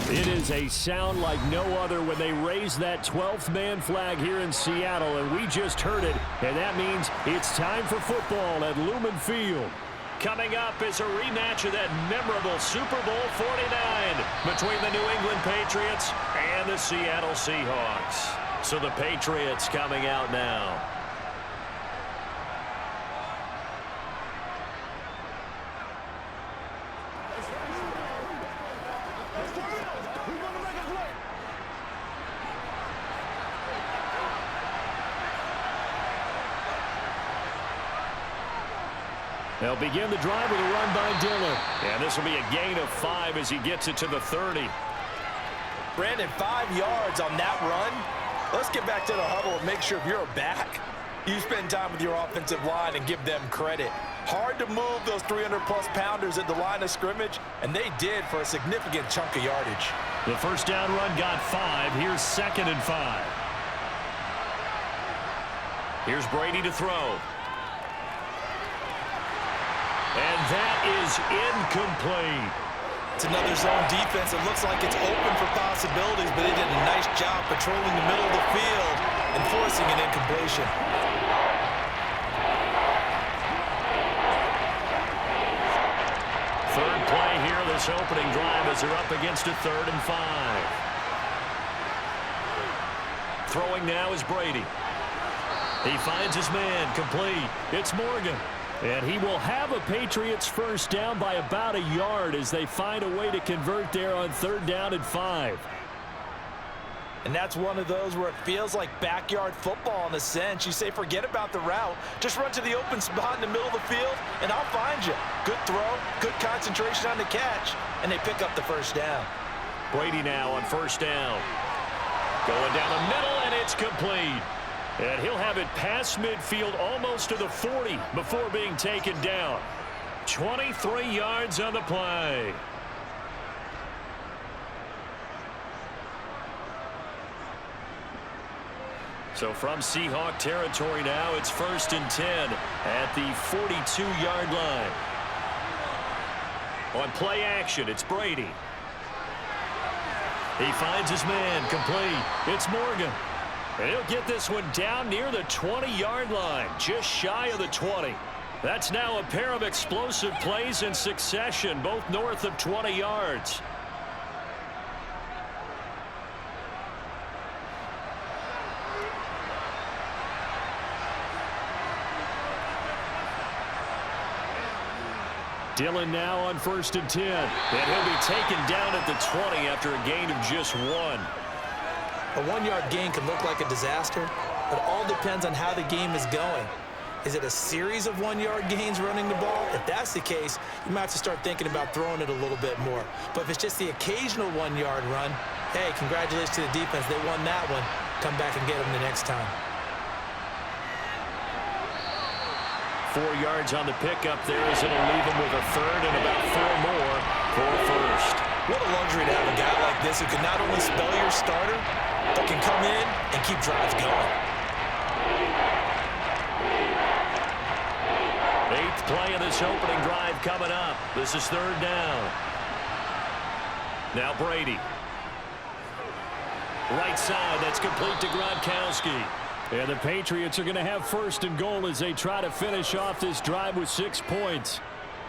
It is a sound like no other when they raise that 12th man flag here in Seattle, and we just heard it, and that means it's time for football at Lumen Field. Coming up is a rematch of that memorable Super Bowl 49 between the New England Patriots and the Seattle Seahawks. So the Patriots coming out now. They'll begin the drive with a run by Dillon. And this will be a gain of 5 as he gets it to the 30. Brandon, 5 yards on that run. Let's get back to the huddle and make sure if you're a back, you spend time with your offensive line and give them credit. Hard to move those 300-plus pounders at the line of scrimmage, and they did for a significant chunk of yardage. The first down run got 5. Here's 2nd and 5. Here's Brady to throw. And that is incomplete. It's another zone defense. It looks like it's open for possibilities, but they did a nice job patrolling the middle of the field and forcing an incompletion. Third play here, this opening drive as they're up against a 3rd and 5. Throwing now is Brady. He finds his man, complete. It's Morgan. And he will have a Patriots first down by about a yard as they find a way to convert there on 3rd down and 5. And that's one of those where it feels like backyard football in a sense. You say forget about the route. Just run to the open spot in the middle of the field, and I'll find you. Good throw, good concentration on the catch, and they pick up the first down. Brady now on 1st down. Going down the middle, and it's complete. And he'll have it past midfield almost to the 40 before being taken down. 23 yards on the play. So from Seahawk territory now, it's 1st and 10 at the 42-yard line. On play action, it's Brady. He finds his man, complete. It's Morgan. And he'll get this one down near the 20-yard line, just shy of the 20. That's now a pair of explosive plays in succession, both north of 20 yards. Dillon now on 1st and 10. And he'll be taken down at the 20 after a gain of just 1. A 1-yard gain can look like a disaster, but all depends on how the game is going. Is it a series of 1-yard gains running the ball? If that's the case, you might have to start thinking about throwing it a little bit more. But if it's just the occasional 1-yard run, hey, congratulations to the defense. They won that one. Come back and get them the next time. 4 yards on the pickup there as it'll leave him with a 3rd and about 4 more for a first. What a luxury to have a guy like this who can not only spell your starter, but can come in and keep drives going. 8th play of this opening drive coming up. This is 3rd down. Now Brady. Right side, that's complete to Gronkowski. And the Patriots are going to have 1st and goal as they try to finish off this drive with 6 points.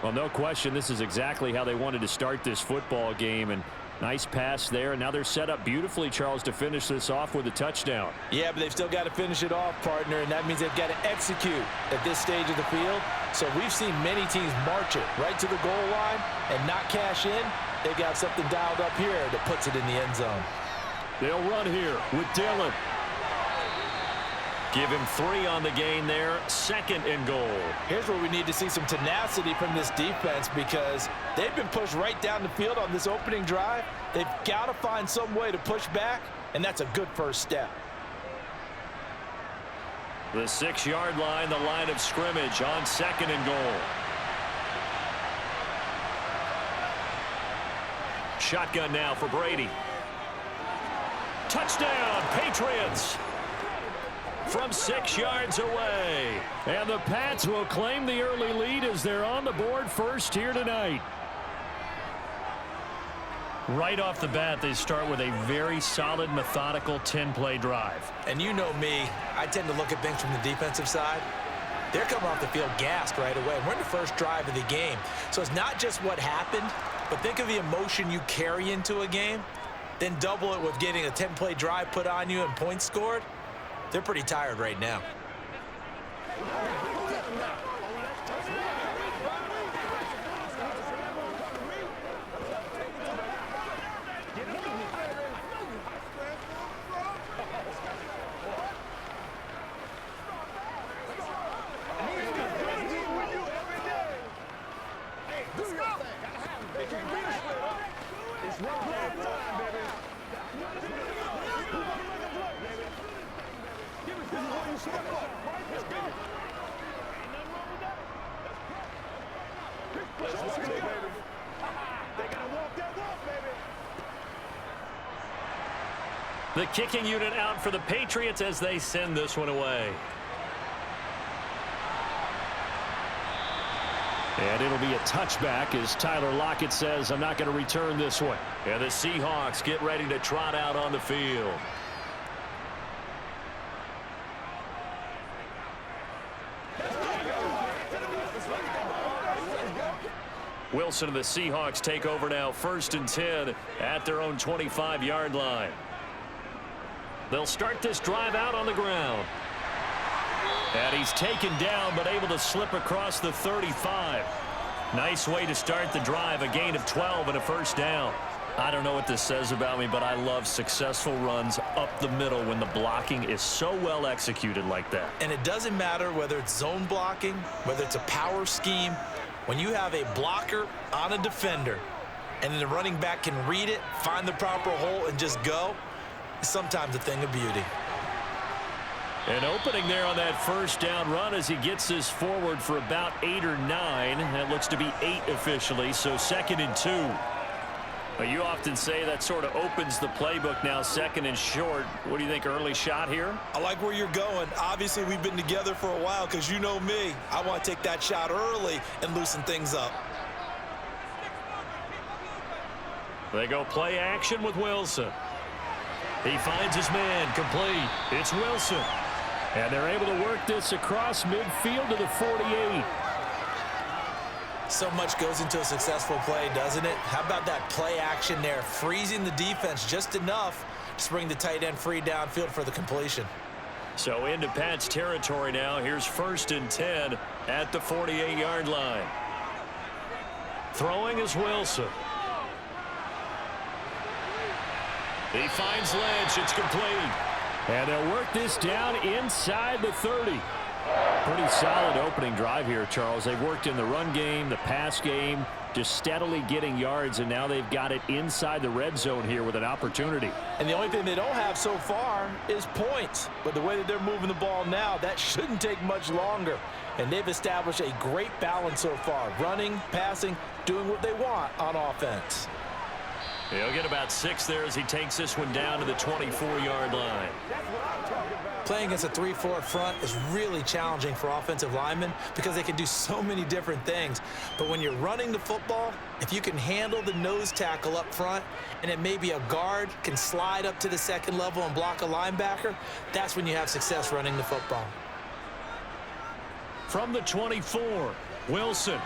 Well, no question, this is exactly how they wanted to start this football game. And nice pass there. And now they're set up beautifully, Charles, to finish this off with a touchdown. Yeah, but they've still got to finish it off, partner, and that means they've got to execute at this stage of the field. So we've seen many teams march it right to the goal line and not cash in. They've got something dialed up here that puts it in the end zone. They'll run here with Dillon. Give him 3 on the gain there. 2nd and goal. Here's where we need to see some tenacity from this defense because they've been pushed right down the field on this opening drive. They've got to find some way to push back, and that's a good first step. The 6-yard line, the line of scrimmage on 2nd and goal. Shotgun now for Brady. Touchdown, Patriots! From 6 yards away. And the Pats will claim the early lead as they're on the board first here tonight. Right off the bat, they start with a very solid, methodical 10-play drive. And you know me, I tend to look at things from the defensive side. They're coming off the field gassed right away. We're in the first drive of the game. So it's not just what happened, but think of the emotion you carry into a game, then double it with getting a 10-play drive put on you and points scored. They're pretty tired right now. The kicking unit out for the Patriots as they send this one away. And it'll be a touchback as Tyler Lockett says, I'm not going to return this one. And the Seahawks get ready to trot out on the field. Wilson and the Seahawks take over now, 1st and 10 at their own 25-yard line. They'll start this drive out on the ground. And he's taken down, but able to slip across the 35. Nice way to start the drive, a gain of 12 and a 1st down. I don't know what this says about me, but I love successful runs up the middle when the blocking is so well executed like that. And it doesn't matter whether it's zone blocking, whether it's a power scheme. When you have a blocker on a defender and then the running back can read it, find the proper hole, and just go, it's sometimes a thing of beauty. An opening there on that 1st down run as he gets this forward for about 8 or 9. That looks to be 8 officially, so 2nd and 2. But you often say that sort of opens the playbook now, 2nd and short. What do you think, early shot here? I like where you're going. Obviously, we've been together for a while because you know me. I want to take that shot early and loosen things up. They go play action with Wilson. He finds his man, complete. It's Wilson. And they're able to work this across midfield to the 48. So much goes into a successful play, doesn't it? How about that play action there, freezing the defense just enough to bring the tight end free downfield for the completion. So into Pat's territory now. Here's 1st and 10 at the 48-yard line. Throwing is Wilson. He finds Lynch. It's complete. And they'll work this down inside the 30. Pretty solid opening drive here, Charles. They've worked in the run game, the pass game, just steadily getting yards, and now they've got it inside the red zone here with an opportunity. And the only thing they don't have so far is points. But the way that they're moving the ball now, that shouldn't take much longer. And they've established a great balance so far. Running, passing, doing what they want on offense. He'll get about 6 there as he takes this one down to the 24-yard line. Playing against a 3-4 front is really challenging for offensive linemen because they can do so many different things. But when you're running the football, if you can handle the nose tackle up front and then maybe a guard can slide up to the 2nd level and block a linebacker, that's when you have success running the football. From the 24, Wilson.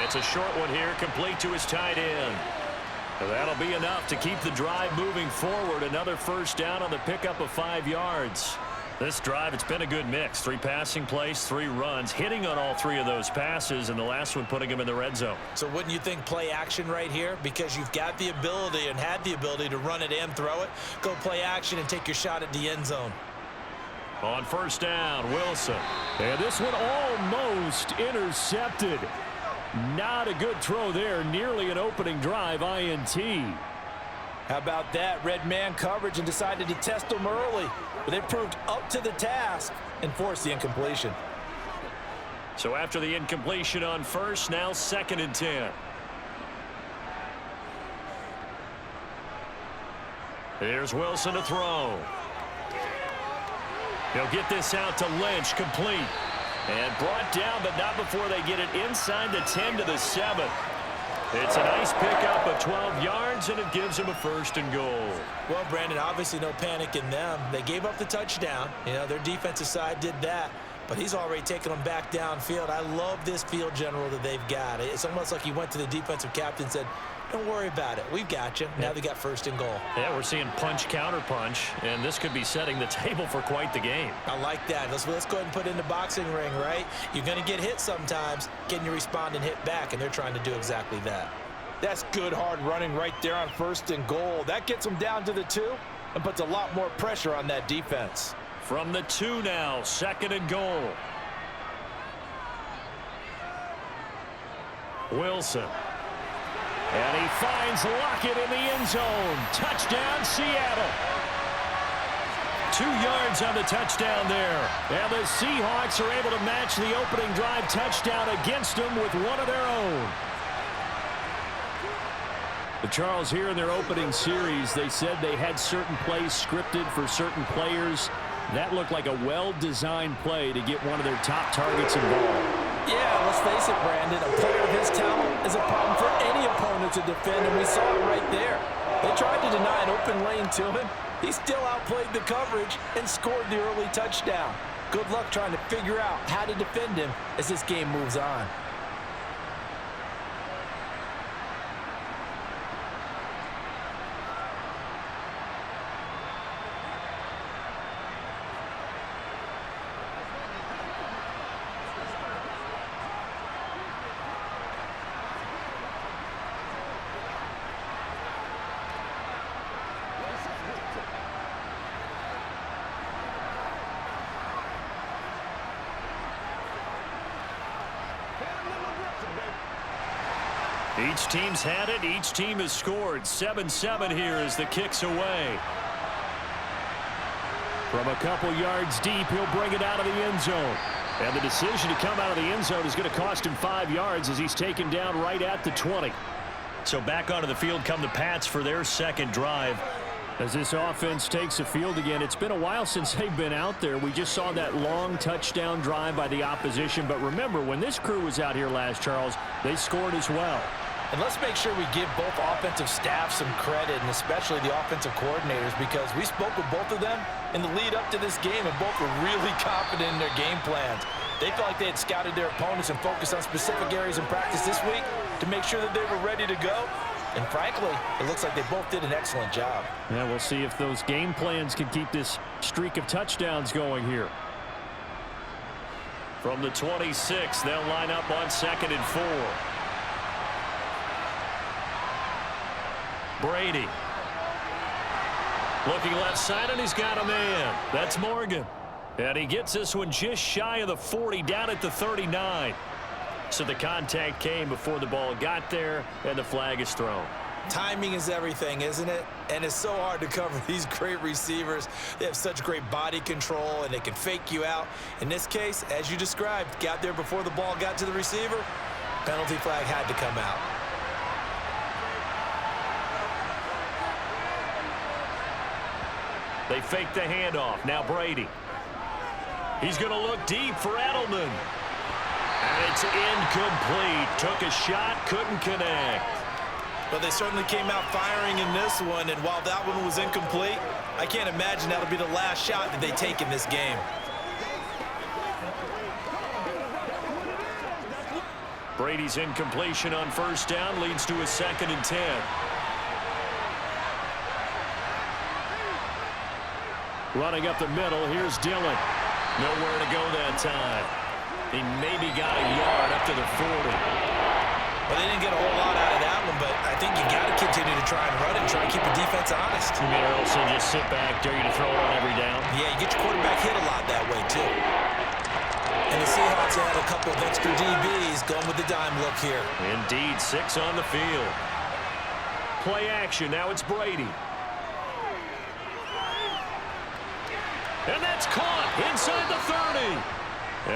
It's a short one here, complete to his tight end. That'll be enough to keep the drive moving forward. Another 1st down on the pickup of 5 yards. This drive, it's been a good mix. 3 passing plays, 3 runs, hitting on all 3 of those passes, and the last one putting him in the red zone. So wouldn't you think play action right here? Because you've got the ability and had the ability to run it and throw it. Go play action and take your shot at the end zone. On 1st down, Wilson. And this one almost intercepted. Not a good throw there. Nearly an opening drive INT. How about that? Red man coverage and decided to test them early. But they proved up to the task and forced the incompletion. So after the incompletion on 1st, now 2nd and 10. Here's Wilson to throw. He'll get this out to Lynch, complete. And brought down, but not before they get it inside the 10 to the 7. It's a nice pickup of 12 yards, and it gives him a 1st and goal. Well, Brandon, obviously no panic in them. They gave up the touchdown. You know, their defensive side did that. But he's already taken them back downfield. I love this field general that they've got. It's almost like he went to the defensive captain and said, don't worry about it. We've got you. Now they got 1st and goal. Yeah, we're seeing punch, counter punch, and this could be setting the table for quite the game. I like that. Let's go ahead and put it in the boxing ring, right? You're going to get hit sometimes. Can you respond and hit back? And they're trying to do exactly that. That's good hard running right there on 1st and goal. That gets them down to the 2 and puts a lot more pressure on that defense. From the 2 now, 2nd and goal. Wilson. And he finds Lockett in the end zone. Touchdown, Seattle. 2 yards on the touchdown there. And the Seahawks are able to match the opening drive touchdown against them with one of their own. But Charles, here in their opening series, they said they had certain plays scripted for certain players. That looked like a well-designed play to get one of their top targets involved. Yeah, let's face it, Brandon. A player of his talent is a problem for any opponent to defend, and we saw it right there. They tried to deny an open lane to him. He still outplayed the coverage and scored the early touchdown. Good luck trying to figure out how to defend him as this game moves on. Each team's had it. Each team has scored. 7-7 here as the kick's away. From a couple yards deep, he'll bring it out of the end zone. And the decision to come out of the end zone is going to cost him 5 yards as he's taken down right at the 20. So back onto the field come the Pats for their 2nd drive. As this offense takes the field again, it's been a while since they've been out there. We just saw that long touchdown drive by the opposition. But remember, when this crew was out here last, Charles, they scored as well. And let's make sure we give both offensive staffs some credit, and especially the offensive coordinators, because we spoke with both of them in the lead up to this game, and both were really confident in their game plans. They felt like they had scouted their opponents and focused on specific areas in practice this week to make sure that they were ready to go. And frankly, it looks like they both did an excellent job. Yeah, we'll see if those game plans can keep this streak of touchdowns going here. From the 26, they'll line up on 2nd and 4. Brady. Looking left side, and he's got a man. That's Morgan. And he gets this one just shy of the 40, down at the 39. So the contact came before the ball got there, and the flag is thrown. Timing is everything, isn't it? And it's so hard to cover these great receivers. They have such great body control, and they can fake you out. In this case, as you described, got there before the ball got to the receiver. Penalty flag had to come out. They fake the handoff. Now Brady. He's going to look deep for Edelman. And it's incomplete. Took a shot, couldn't connect. But they certainly came out firing in this one, and while that one was incomplete, I can't imagine that'll be the last shot that they take in this game. Brady's incompletion on 1st down leads to a 2nd and 10. Running up the middle, here's Dillon. Nowhere to go that time. He maybe got a yard up to the 40. Well, they didn't get a whole lot out of that one, but I think you got to continue to try and run and try and keep the defense honest. You mean also just sit back, dare you to throw it on every down? Yeah, you get your quarterback hit a lot that way, too. And the Seahawks had a couple of extra DBs going with the dime look here. Indeed, 6 on the field. Play action, now it's Brady. And that's caught inside the 30.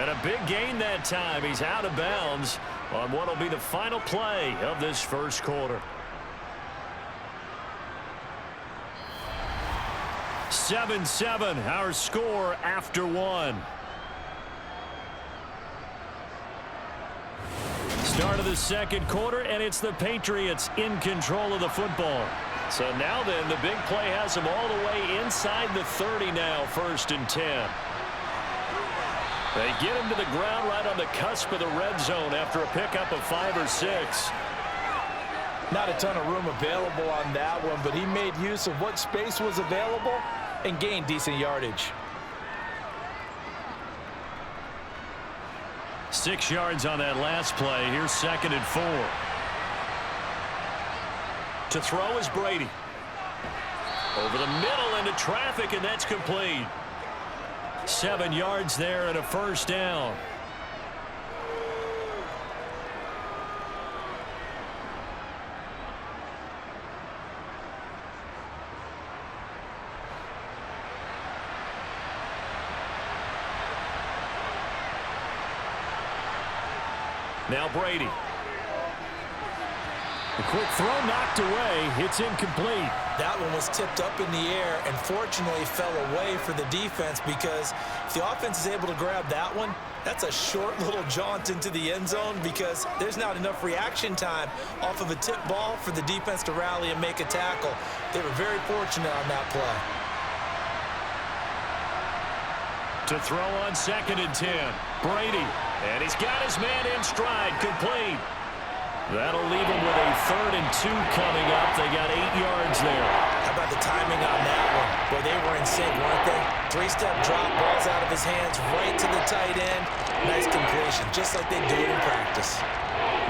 And a big gain that time. He's out of bounds on what will be the final play of this 1st quarter. 7-7, our score after 1. Start of the the second quarter, and it's the Patriots in control of the football. So now then, the big play has them all the way inside the 30 now, 1st and 10. They get him to the ground right on the cusp of the red zone after a pickup of 5 or 6. Not a ton of room available on that one, but he made use of what space was available and gained decent yardage. 6 yards on that last play. Here's 2nd and 4. To throw is Brady. Over the middle into traffic, and that's complete. 7 yards there and a 1st down. Now Brady. The quick throw knocked away. It's incomplete. That one was tipped up in the air and fortunately fell away for the defense, because if the offense is able to grab that one, that's a short little jaunt into the end zone, because there's not enough reaction time off of a tip ball for the defense to rally and make a tackle. They were very fortunate on that play. To throw on 2nd and 10. Brady. And he's got his man in stride. Complete. That'll leave him with a 3rd and 2 coming up. They got 8 yards there. How about the timing on that one? Boy, they were in sync, weren't they? 3-step drop, balls out of his hands, right to the tight end. Nice completion, just like they do it in practice.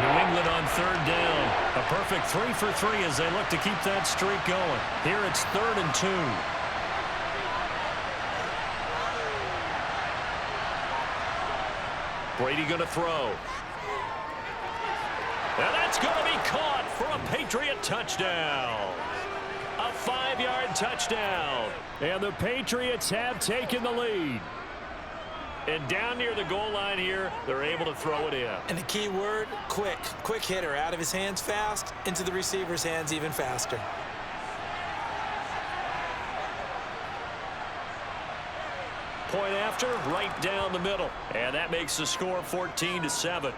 New England on 3rd down. A perfect 3 for 3 as they look to keep that streak going. Here it's 3rd and 2. Brady going to throw. And that's going to be caught for a Patriot touchdown. A 5-yard touchdown. And the Patriots have taken the lead. And down near the goal line here, they're able to throw it in. And the key word, quick. Quick hitter, out of his hands fast, into the receiver's hands even faster. Point after, right down the middle. And that makes the score 14-7.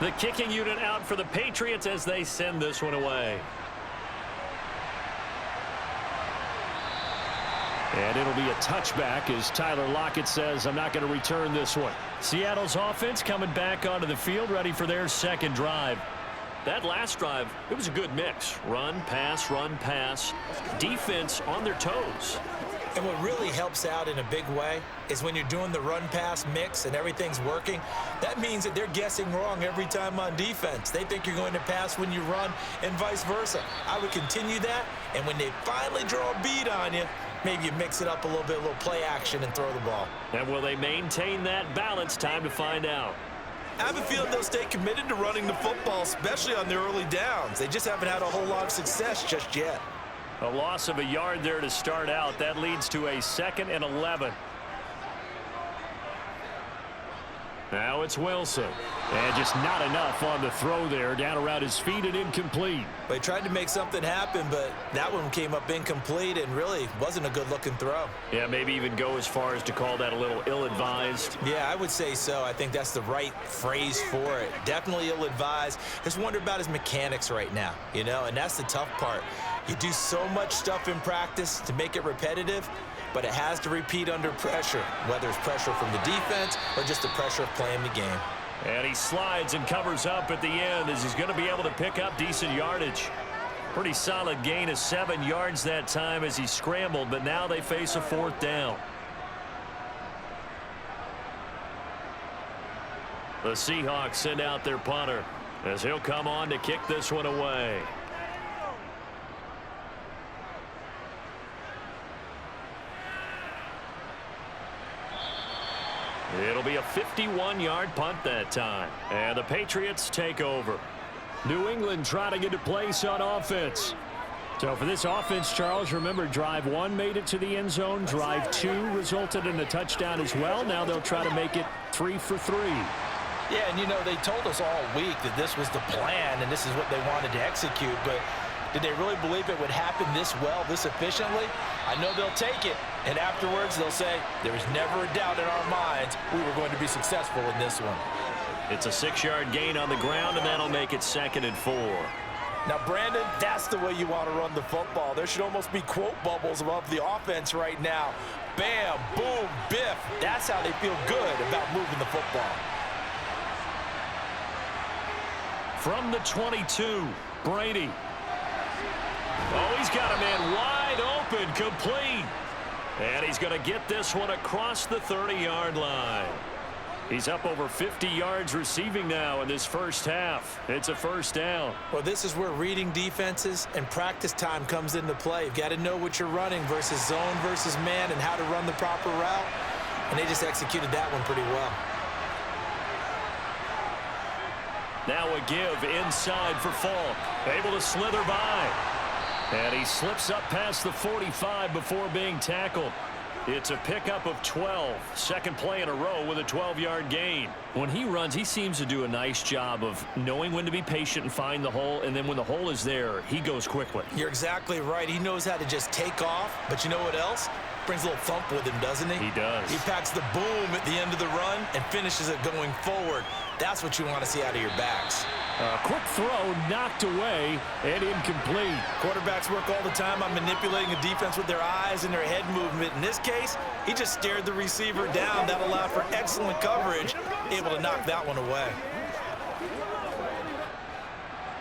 The kicking unit out for the Patriots as they send this one away. And it'll be a touchback as Tyler Lockett says, I'm not going to return this one. Seattle's offense coming back onto the field, ready for their second drive. That last drive, it was a good mix. Run, pass, defense on their toes. And what really helps out in a big way is when you're doing the run-pass mix and everything's working, that means that they're guessing wrong every time on defense. They think you're going to pass when you run and vice versa. I would continue that, and when they finally draw a bead on you, maybe you mix it up a little bit, a little play action and throw the ball. And will they maintain that balance? Time to find out. I have a feeling they'll stay committed to running the football, especially on their early downs. They just haven't had a whole lot of success just yet. A loss of a yard there to start out. That leads to a 2nd and 11. Now it's Wilson. And just not enough on the throw there. Down around his feet and incomplete. They tried to make something happen, but that one came up incomplete and really wasn't a good-looking throw. Yeah, maybe even go as far as to call that a little ill-advised. Yeah, I would say so. I think that's the right phrase for it. Definitely ill-advised. Just wonder about his mechanics right now, you know, and that's the tough part. You do so much stuff in practice to make it repetitive, but it has to repeat under pressure, whether it's pressure from the defense or just the pressure of playing the game. And he slides and covers up at the end as he's going to be able to pick up decent yardage. Pretty solid gain of 7 yards that time as he scrambled, but now they face a 4th down. The Seahawks send out their punter. as he'll come on to kick this one away. It'll be a 51-yard punt that time, and the Patriots take over. New England trying to get a place on offense. So for this offense, Charles, remember, drive 1 made it to the end zone. Drive 2 resulted in a touchdown as well. Now they'll try to make it 3 for 3. Yeah, and, you know, they told us all week that this was the plan and this is what they wanted to execute, but did they really believe it would happen this well, this efficiently? I know they'll take it, and afterwards they'll say, there was never a doubt in our minds we were going to be successful in this one. It's a 6-yard gain on the ground, and that'll make it 2nd and 4. Now, Brandon, that's the way you want to run the football. There should almost be quote bubbles above the offense right now. Bam, boom, biff. That's how they feel good about moving the football. From the 22, Brady. Oh, he's got a man wide open, complete. And he's going to get this one across the 30-yard line. He's up over 50 yards receiving now in this first half. It's a first down. Well, this is where reading defenses and practice time comes into play. You've got to know what you're running versus zone versus man and how to run the proper route. And they just executed that one pretty well. Now a give inside for Falk. Able to slither by. And he slips up past the 45 before being tackled. It's a pickup of 12. Second play in a row with a 12-yard gain. When he runs, he seems to do a nice job of knowing when to be patient and find the hole, and then when the hole is there, he goes quickly. You're exactly right. He knows how to just take off, but you know what else? Brings a little thump with him, doesn't he? He does. He packs the boom at the end of the run and finishes it going forward. That's what you want to see out of your backs. A quick throw knocked away and incomplete. Quarterbacks work all the time on manipulating the defense with their eyes and their head movement. In this case, he just stared the receiver down. That allowed for excellent coverage, able to knock that one away.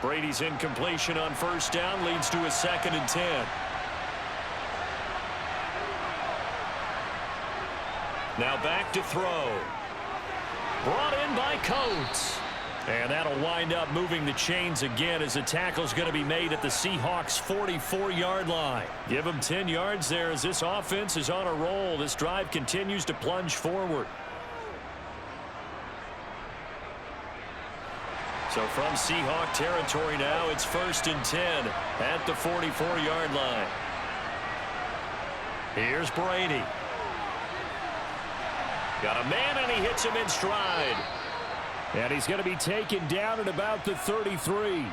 Brady's incompletion on first down leads to a 2nd and 10. Now back to throw. Brought in by Coates. And that'll wind up moving the chains again as the tackle's going to be made at the Seahawks' 44-yard line. Give them 10 yards there as this offense is on a roll. This drive continues to plunge forward. So from Seahawk territory now, it's 1st and 10 at the 44-yard line. Here's Brady. Got a man, and he hits him in stride. And he's going to be taken down at about the 33.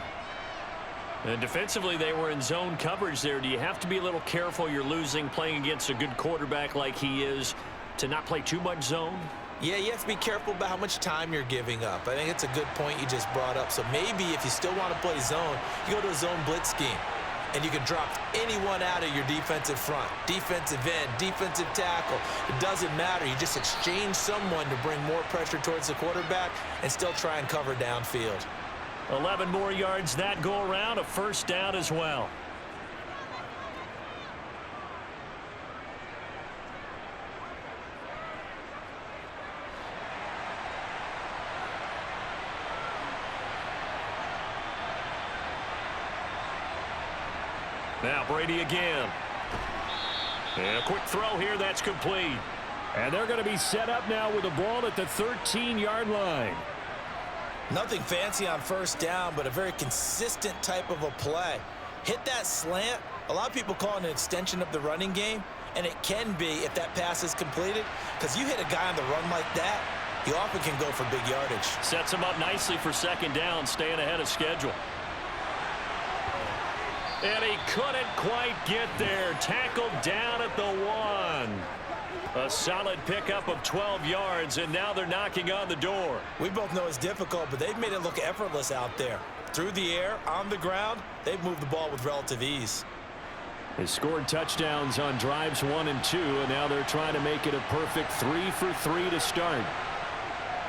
And defensively, they were in zone coverage there. Do you have to be a little careful? You're losing playing against a good quarterback like he is to not play too much zone? Yeah, you have to be careful about how much time you're giving up. I think it's a good point you just brought up. So maybe if you still want to play zone, you go to a zone blitz scheme. And you can drop anyone out of your defensive front, defensive end, defensive tackle. It doesn't matter. You just exchange someone to bring more pressure towards the quarterback and still try and cover downfield. 11 more yards that go around, a first down as well. Now Brady again. And a quick throw here, that's complete. And they're going to be set up now with the ball at the 13-yard line. Nothing fancy on first down, but a very consistent type of a play. Hit that slant. A lot of people call it an extension of the running game, and it can be if that pass is completed, because you hit a guy on the run like that, you often can go for big yardage. Sets him up nicely for second down, staying ahead of schedule. And he couldn't quite get there. Tackled down at the 1. A solid pickup of 12 yards, and now they're knocking on the door. We both know it's difficult, but they've made it look effortless out there. Through the air, on the ground, they've moved the ball with relative ease. They scored touchdowns on drives 1 and 2, and now they're trying to make it a perfect 3 for 3 to start.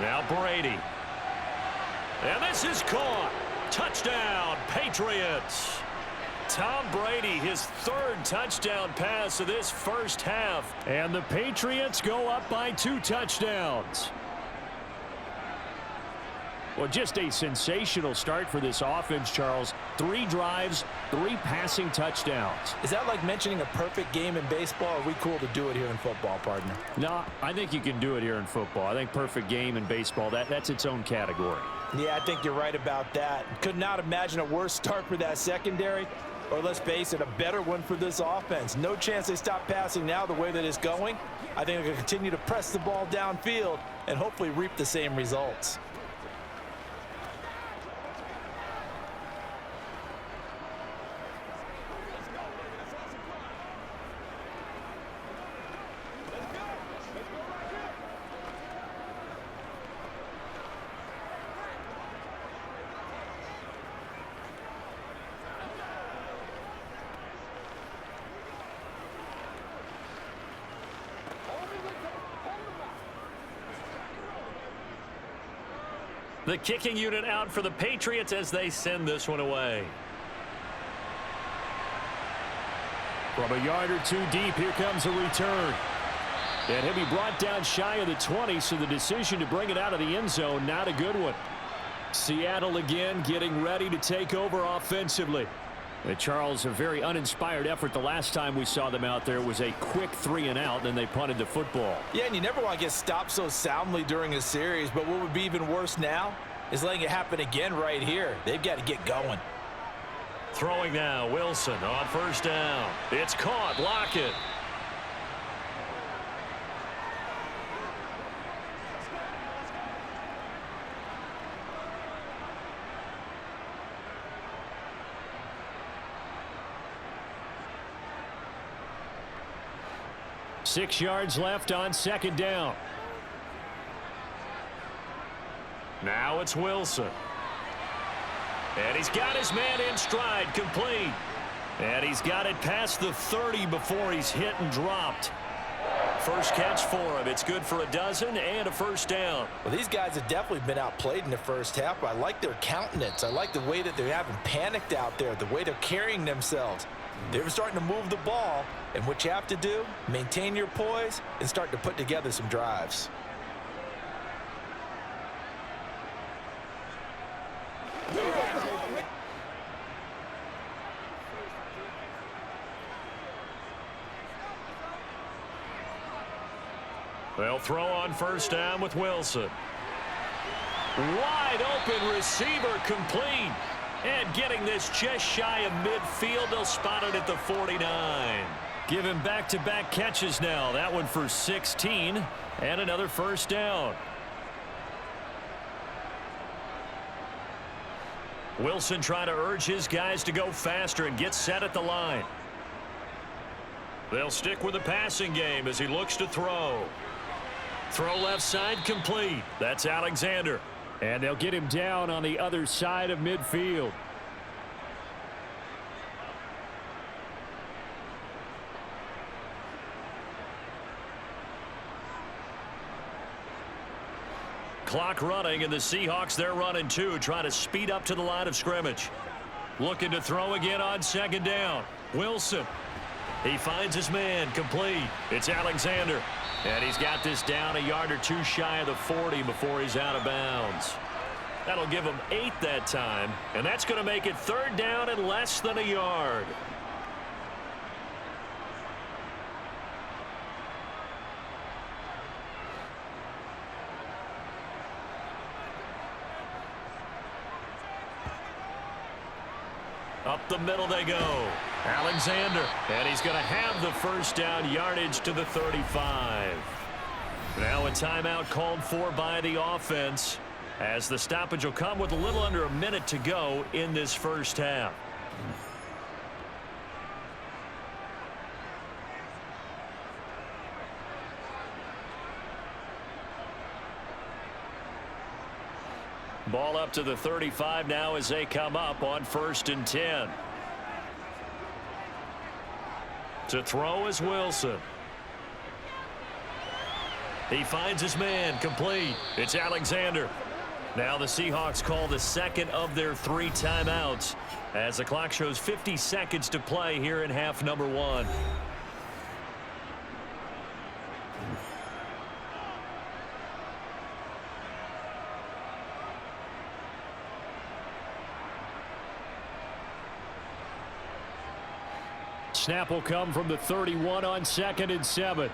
Now Brady. And this is caught. Touchdown, Patriots. Tom Brady, his 3rd touchdown pass of this first half. And the Patriots go up by 2 touchdowns. Well, just a sensational start for this offense, Charles. 3 drives, 3 passing touchdowns. Is that like mentioning a perfect game in baseball? Or are we cool to do it here in football, partner? No, I think you can do it here in football. I think perfect game in baseball, that's its own category. Yeah, I think you're right about that. Could not imagine a worse start for that secondary, or let's face it, a better one for this offense. No chance they stop passing now the way that it's going. I think they're going to continue to press the ball downfield and hopefully reap the same results. The kicking unit out for the Patriots as they send this one away. From a yard or 2 deep, here comes a return. And he'll be brought down shy of the 20, so the decision to bring it out of the end zone, not a good one. Seattle again getting ready to take over offensively. And Charles, a very uninspired effort the last time we saw them out there. It was a quick 3 and out, and then they punted the football. Yeah, and you never want to get stopped so soundly during a series, but what would be even worse now is letting it happen again right here. They've got to get going. Throwing now, Wilson on first down. It's caught, Lockett. Six yards left on second down. Now it's Wilson. And he's got his man in stride, complete. And he's got it past the 30 before he's hit and dropped. First catch for him. It's good for a dozen and a first down. Well, these guys have definitely been outplayed in the first half, but I like their countenance. I like the way that they haven't panicked out there, the way they're carrying themselves. They're starting to move the ball, and what you have to do, maintain your poise and start to put together some drives. They'll throw on first down with Wilson. Wide open receiver, complete. And getting this just shy of midfield, they'll spot it at the 49. Give him back-to-back catches now. That one for 16 and another first down. Wilson trying to urge his guys to go faster and get set at the line. They'll stick with the passing game as he looks to throw. Throw left side, complete. That's Alexander. And they'll get him down on the other side of midfield. Clock running, and the Seahawks, they're running too, trying to speed up to the line of scrimmage. Looking to throw again on second down. Wilson. He finds his man, complete. It's Alexander. And he's got this down a yard or 2 shy of the 40 before he's out of bounds. That'll give him 8 that time, and that's going to make it third down and less than a yard. Up the middle they go. Alexander, and he's going to have the first down, yardage to the 35. Now a timeout called for by the offense, as the stoppage will come with a little under a minute to go in this first half. Ball up to the 35 now as they come up on 1st and 10. To throw is Wilson. He finds his man, complete. It's Alexander. Now the Seahawks call the second of their 3 timeouts as the clock shows 50 seconds to play here in half number 1. Snap will come from the 31 on 2nd and 7.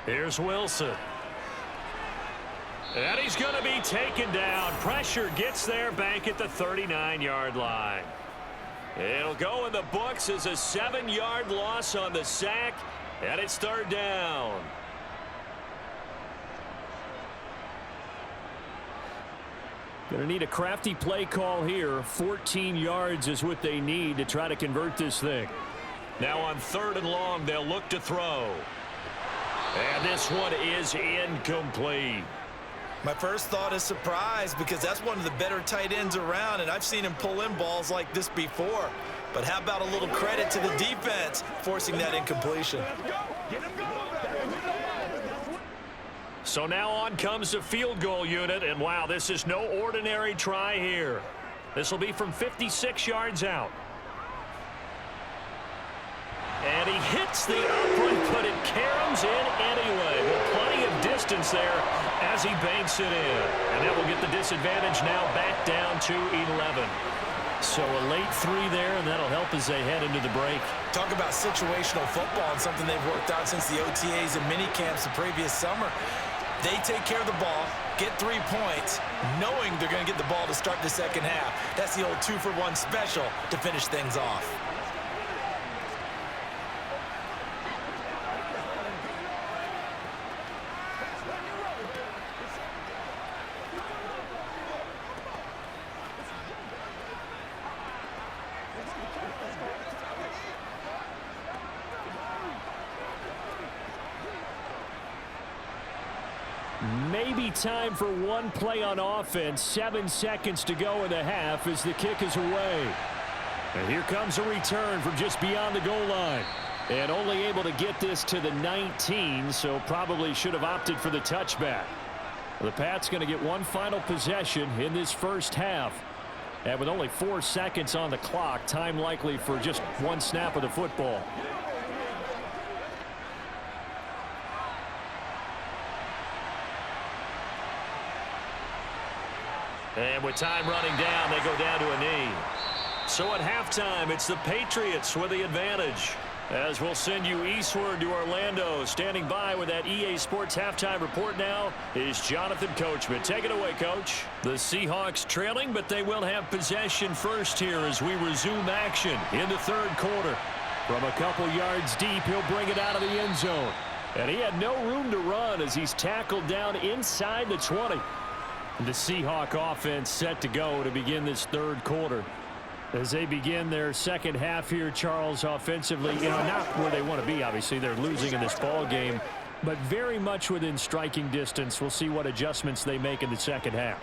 Here's Wilson. And he's going to be taken down. Pressure gets there back at the 39-yard line. It'll go in the books as a 7-yard loss on the sack, and it's 3rd down. Going to need a crafty play call here. 14 yards is what they need to try to convert this thing. Now on 3rd and long, they'll look to throw. And this one is incomplete. My first thought is surprise because that's one of the better tight ends around, and I've seen him pull in balls like this before. But how about a little credit to the defense forcing that incompletion? So now on comes the field goal unit, and wow, this is no ordinary try here. This will be from 56 yards out. And he hits the upright, but it caroms in anyway. With plenty of distance there as he banks it in. And that will get the disadvantage now back down to 11. So a late 3 there, and that'll help as they head into the break. Talk about situational football and something they've worked out since the OTAs and mini camps the previous summer. They take care of the ball, get 3 points, knowing they're going to get the ball to start the second half. That's the old 2-for-1 special to finish things off. Maybe time for one play on offense. 7 seconds to go in the half as the kick is away. And here comes a return from just beyond the goal line. And only able to get this to the 19, so probably should have opted for the touchback. The Pats going to get one final possession in this first half. And with only 4 seconds on the clock, time likely for just one snap of the football. And with time running down, they go down to a knee. So at halftime, it's the Patriots with the advantage. As we'll send you eastward to Orlando. Standing by with that EA Sports halftime report now is Jonathan Coachman. Take it away, Coach. The Seahawks trailing, but they will have possession first here as we resume action in the 3rd quarter. From a couple yards deep, he'll bring it out of the end zone. And he had no room to run as he's tackled down inside the 20. The Seahawk offense set to go to begin this 3rd quarter. As they begin their second half here, Charles, offensively, not where they want to be, obviously. They're losing in this ball game, but very much within striking distance. We'll see what adjustments they make in the second half.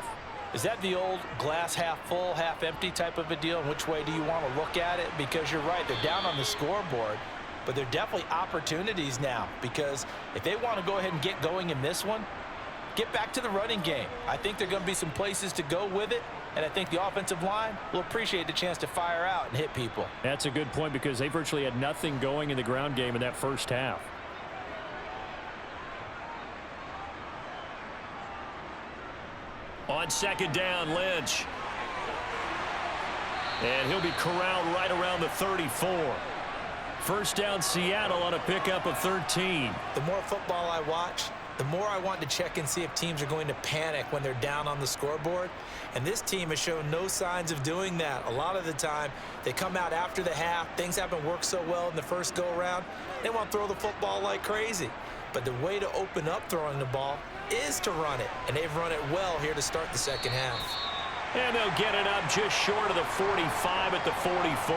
Is that the old glass half full, half empty type of a deal? And which way do you want to look at it? Because you're right, they're down on the scoreboard, but they're definitely opportunities now. Because if they want to go ahead and get going in this one, get back to the running game. I think there are going to be some places to go with it, and I think the offensive line will appreciate the chance to fire out and hit people. That's a good point because they virtually had nothing going in the ground game in that first half. On 2nd down, Lynch. And he'll be corralled right around the 34. First down, Seattle on a pickup of 13. The more football I watch, the more I want to check and see if teams are going to panic when they're down on the scoreboard. And this team has shown no signs of doing that. A lot of the time, they come out after the half. Things haven't worked so well in the first go-around. They want to throw the football like crazy. But the way to open up throwing the ball is to run it. And they've run it well here to start the second half. And they'll get it up just short of the 45 at the 44.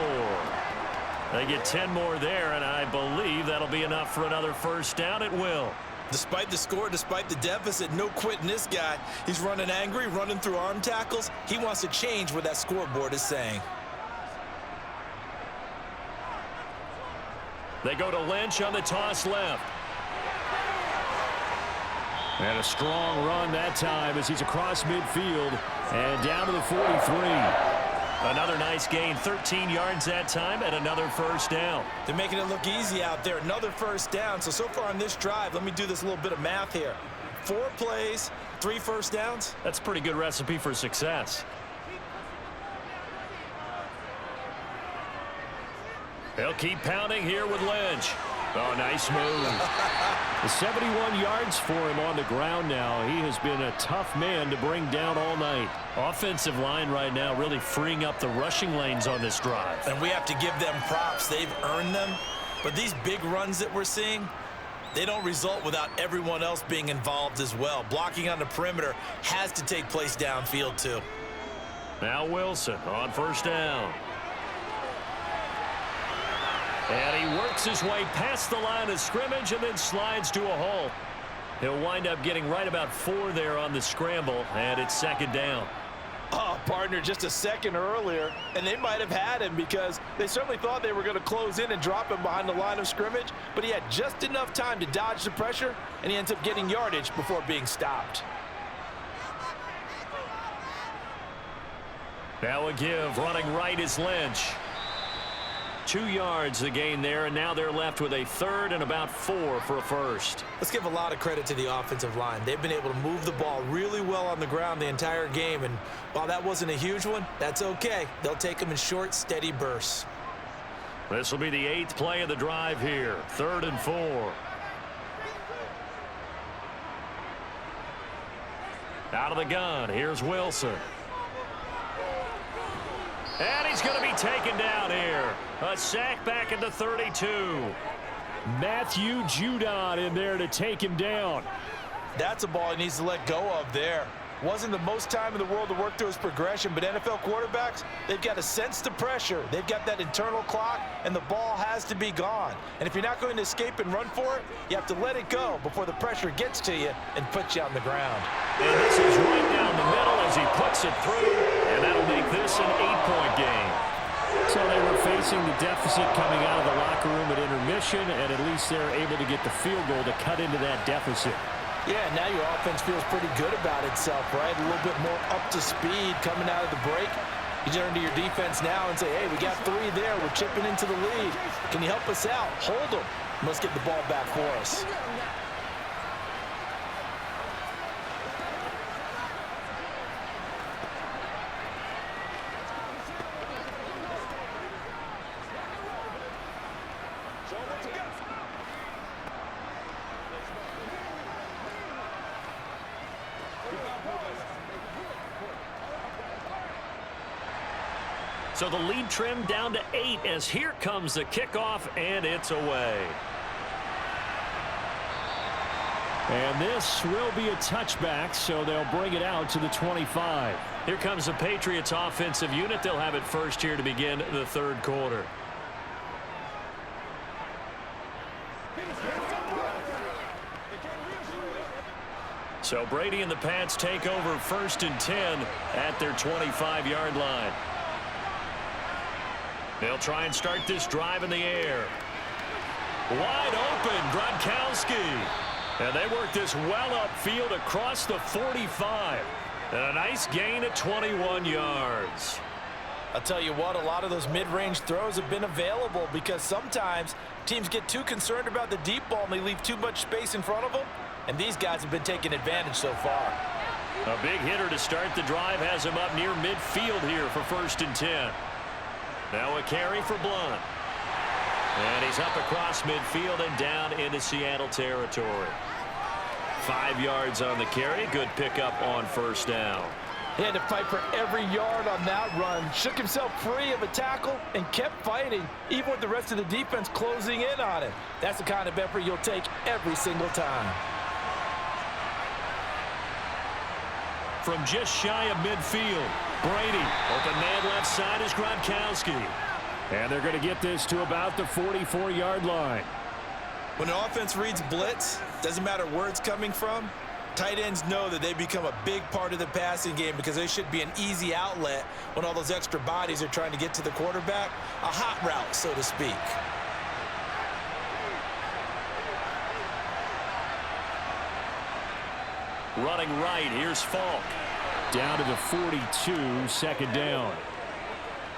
They get 10 more there, and I believe that'll be enough for another first down. It will. Despite the score, despite the deficit, no quitting this guy. He's running angry, running through arm tackles. He wants to change what that scoreboard is saying. They go to Lynch on the toss left. And a strong run that time as he's across midfield and down to the 43. Another nice gain, 13 yards that time, and another first down. They're making it look easy out there. Another first down. So far on this drive, let me do this little bit of math here. 4 plays, 3 first downs. That's a pretty good recipe for success. They'll keep pounding here with Lynch. Oh, nice move. 71 yards for him on the ground now. He has been a tough man to bring down all night. Offensive line right now really freeing up the rushing lanes on this drive. And we have to give them props. They've earned them. But these big runs that we're seeing, they don't result without everyone else being involved as well. Blocking on the perimeter has to take place downfield too. Now Wilson on first down. And he works his way past the line of scrimmage and then slides to a halt. He'll wind up getting right about 4 there on the scramble, and it's second down. Oh, partner, just a second earlier, and they might have had him because they certainly thought they were going to close in and drop him behind the line of scrimmage, but he had just enough time to dodge the pressure, and he ends up getting yardage before being stopped. Now a give, running right is Lynch. 2 yards the gain there, and now they're left with a third and about 4 for a first. Let's give a lot of credit to the offensive line. They've been able to move the ball really well on the ground the entire game, and while that wasn't a huge one, that's okay. They'll take them in short, steady bursts. This will be the 8th play of the drive here. 3rd and 4. Out of the gun, here's Wilson. And he's going to be taken down here. A sack back at the 32. Matthew Judon in there to take him down. That's a ball he needs to let go of there. Wasn't the most time in the world to work through his progression, but NFL quarterbacks, they've got to sense the pressure. They've got that internal clock, and the ball has to be gone. And if you're not going to escape and run for it, you have to let it go before the pressure gets to you and puts you on the ground. And this is right down the middle as he puts it through, and that'll make this an 8-point game. So they were facing the deficit coming out of the locker room at intermission, and at least they're able to get the field goal to cut into that deficit. Yeah, now your offense feels pretty good about itself, right? A little bit more up to speed coming out of the break. You turn to your defense now and say, hey, we got 3 there. We're chipping into the lead. Can you help us out? Hold them. Let's get the ball back for us. So the lead trimmed down to 8 as here comes the kickoff, and it's away. And this will be a touchback, so they'll bring it out to the 25. Here comes the Patriots offensive unit. They'll have it first here to begin the 3rd quarter. So Brady and the Pats take over 1st and 10 at their 25-yard line. They'll try and start this drive in the air. Wide open, Gronkowski. And they work this well upfield across the 45. And a nice gain at 21 yards. I'll tell you what, a lot of those mid-range throws have been available because sometimes teams get too concerned about the deep ball and they leave too much space in front of them. And these guys have been taking advantage so far. A big hitter to start the drive has him up near midfield here for 1st and 10. Now a carry for Blunt. And he's up across midfield and down into Seattle territory. 5 yards on the carry. Good pickup on 1st down. He had to fight for every yard on that run. Shook himself free of a tackle and kept fighting, even with the rest of the defense closing in on him. That's the kind of effort you'll take every single time. From just shy of midfield, Brady. Open man left side is Gronkowski. And they're going to get this to about the 44-yard line. When an offense reads blitz, doesn't matter where it's coming from, tight ends know that they become a big part of the passing game because they should be an easy outlet when all those extra bodies are trying to get to the quarterback. A hot route, so to speak. Running right, here's Falk. Down to the 42, 2nd down.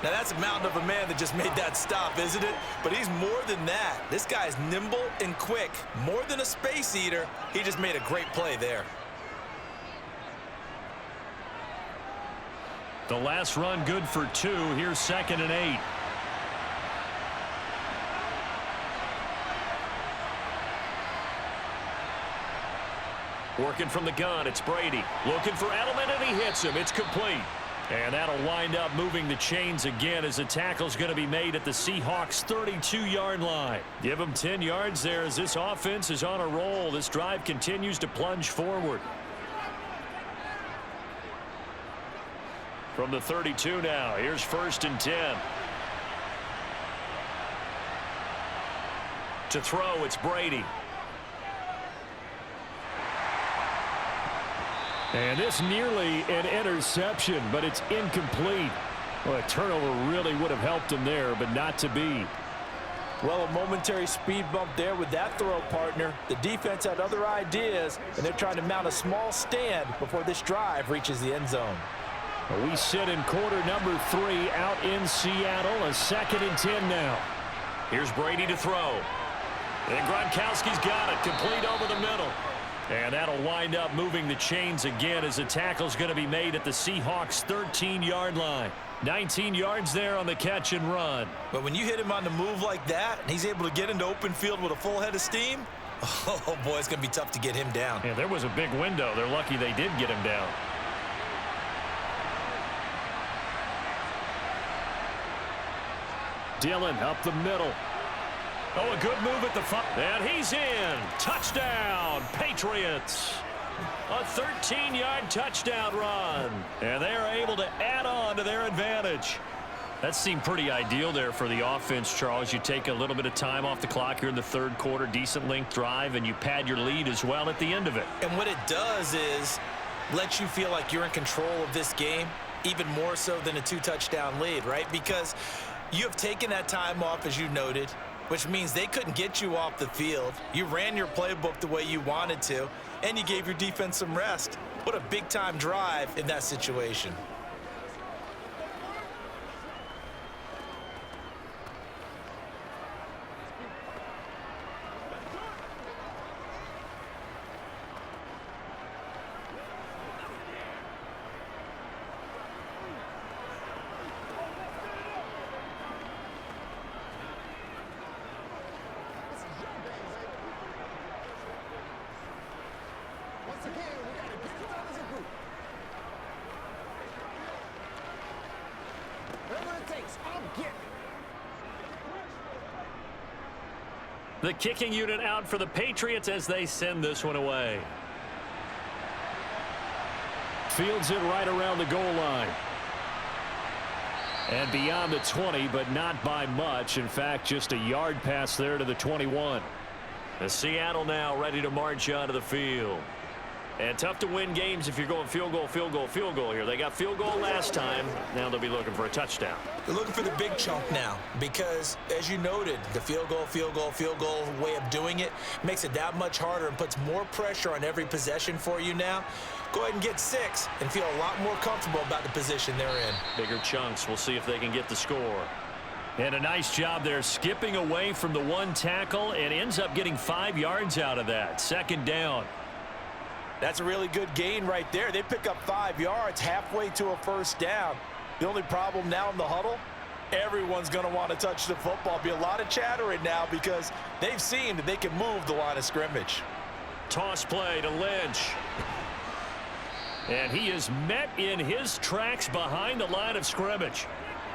Now that's a mountain of a man that just made that stop, isn't it? But he's more than that. This guy's nimble and quick. More than a space eater, he just made a great play there. The last run good for 2. Here's 2nd and 8. Working from the gun, it's Brady. Looking for Edelman, and he hits him. It's complete. And that'll wind up moving the chains again as the tackle's going to be made at the Seahawks' 32-yard line. Give them 10 yards there as this offense is on a roll. This drive continues to plunge forward. From the 32 now, here's 1st and 10. To throw, it's Brady. And this nearly an interception, but it's incomplete. Well, a turnover really would have helped him there, but not to be. Well, a momentary speed bump there with that throw, partner. The defense had other ideas, and they're trying to mount a small stand before this drive reaches the end zone. Well, we sit in quarter number 3 out in Seattle. A 2nd and 10 now. Here's Brady to throw. And Gronkowski's got it, complete over the middle. And that'll wind up moving the chains again as the tackle's going to be made at the Seahawks' 13-yard line. 19 yards there on the catch and run. But when you hit him on the move like that, and he's able to get into open field with a full head of steam, oh, boy, it's going to be tough to get him down. Yeah, there was a big window. They're lucky they did get him down. Dillon up the middle. Oh, a good move at the front. And he's in. Touchdown, Patriots. A 13-yard touchdown run. And they are able to add on to their advantage. That seemed pretty ideal there for the offense, Charles. You take a little bit of time off the clock here in the 3rd quarter, decent length drive, and you pad your lead as well at the end of it. And what it does is let you feel like you're in control of this game, even more so than a 2-touchdown lead, right? Because you have taken that time off, as you noted, which means they couldn't get you off the field. You ran your playbook the way you wanted to, and you gave your defense some rest. What a big-time drive in that situation. The kicking unit out for the Patriots as they send this one away. Fields it right around the goal line. And beyond the 20, but not by much. In fact, just a yard pass there to the 21. The Seattle now ready to march onto the field. And tough to win games if you're going field goal, field goal, field goal here. They got field goal last time. Now they'll be looking for a touchdown. They're looking for the big chunk now because, as you noted, the field goal way of doing it makes it that much harder and puts more pressure on every possession for you now. Go ahead and get 6 and feel a lot more comfortable about the position they're in. Bigger chunks. We'll see if they can get the score. And a nice job there skipping away from the one tackle and ends up getting 5 yards out of that. 2nd down. That's a really good gain right there. They pick up 5 yards halfway to a 1st down. The only problem now in the huddle, everyone's going to want to touch the football. Be a lot of chatter right now because they've seen that they can move the line of scrimmage. Toss play to Lynch. And he is met in his tracks behind the line of scrimmage.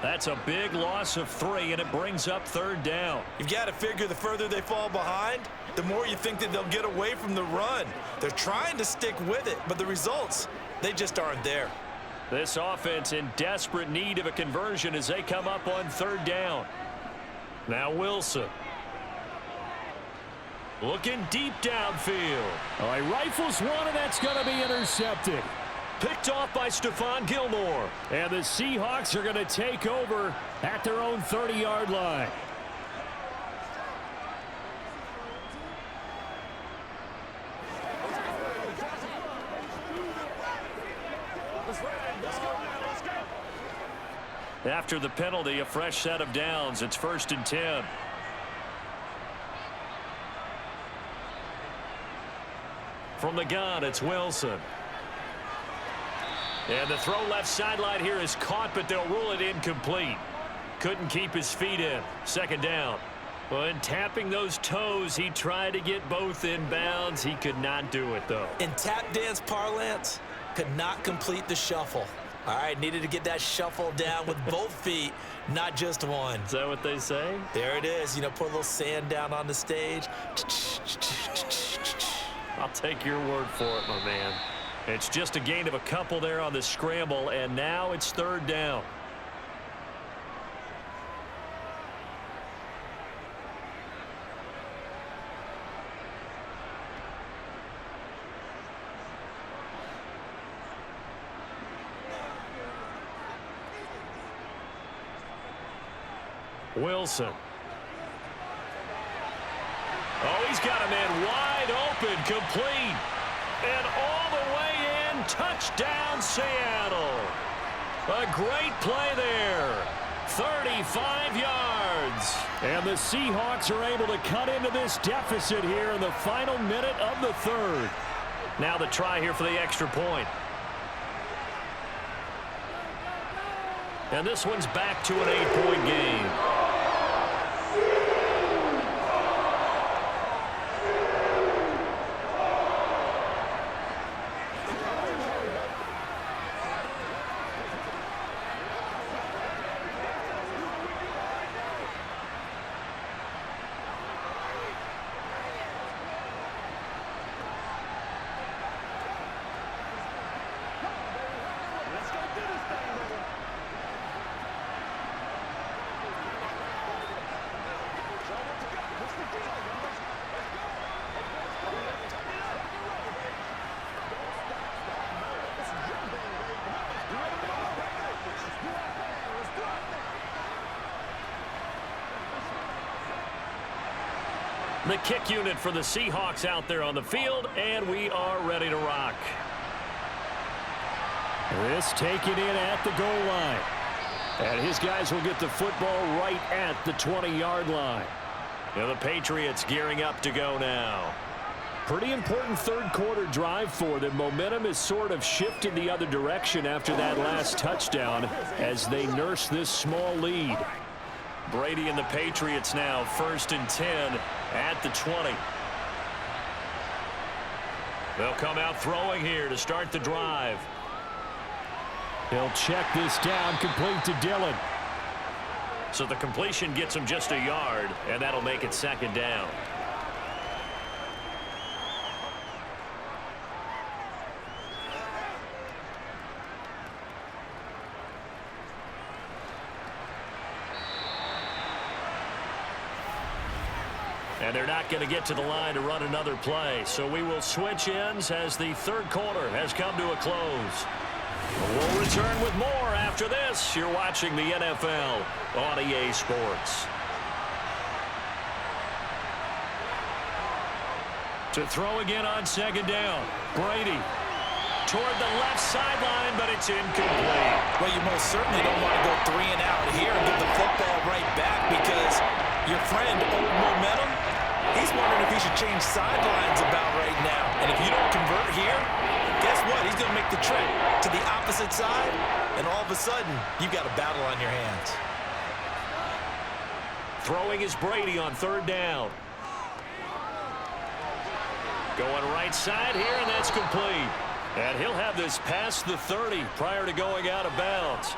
That's a big loss of 3, and it brings up 3rd down. You've got to figure the further they fall behind, the more you think that they'll get away from the run. They're trying to stick with it, but the results, they just aren't there. This offense in desperate need of a conversion as they come up on 3rd down. Now Wilson. Looking deep downfield. Oh, he rifles one, and that's going to be intercepted. Picked off by Stephon Gilmore. And the Seahawks are going to take over at their own 30-yard line. After the penalty, a fresh set of downs. It's 1st and 10. From the gun, it's Wilson. And the throw left sideline here is caught, but they'll rule it incomplete. Couldn't keep his feet in. 2nd down. Well, in tapping those toes, he tried to get both in bounds. He could not do it, though. In tap dance parlance, could not complete the shuffle. All right, needed to get that shuffle down with both feet, not just one. Is that what they say? There it is. You know, put a little sand down on the stage. I'll take your word for it, my man. It's just a gain of a couple there on the scramble, and now it's third down. Wilson. Oh, he's got a man wide open, complete. And all the way in, touchdown Seattle. A great play there. 35 yards. And the Seahawks are able to cut into this deficit here in the final minute of the third. Now the try here for the extra point. And this one's back to an 8-point game. The kick unit for the Seahawks out there on the field, and we are ready to rock. This taken in at the goal line. And his guys will get the football right at the 20-yard line. And the Patriots gearing up to go now. Pretty important third-quarter drive for them. Momentum has sort of shifted the other direction after that last touchdown as they nurse this small lead. Brady and the Patriots now 1st and 10 at the 20. They'll come out throwing here to start the drive. He'll check this down, complete to Dillon. So the completion gets him just a yard, and that'll make it 2nd down. And they're not going to get to the line to run another play. So we will switch ends as the third quarter has come to a close. We'll return with more after this. You're watching the NFL on EA Sports. To throw again on 2nd down. Brady toward the left sideline, but it's incomplete. Well, you most certainly don't want to go 3 and out here and get the football right back because your friend, Old Momentum, he's wondering if he should change sidelines about right now. And if you don't convert here, guess what? He's going to make the trip to the opposite side, and all of a sudden, you've got a battle on your hands. Throwing is Brady on 3rd down. Going right side here, and that's complete. And he'll have this past the 30 prior to going out of bounds.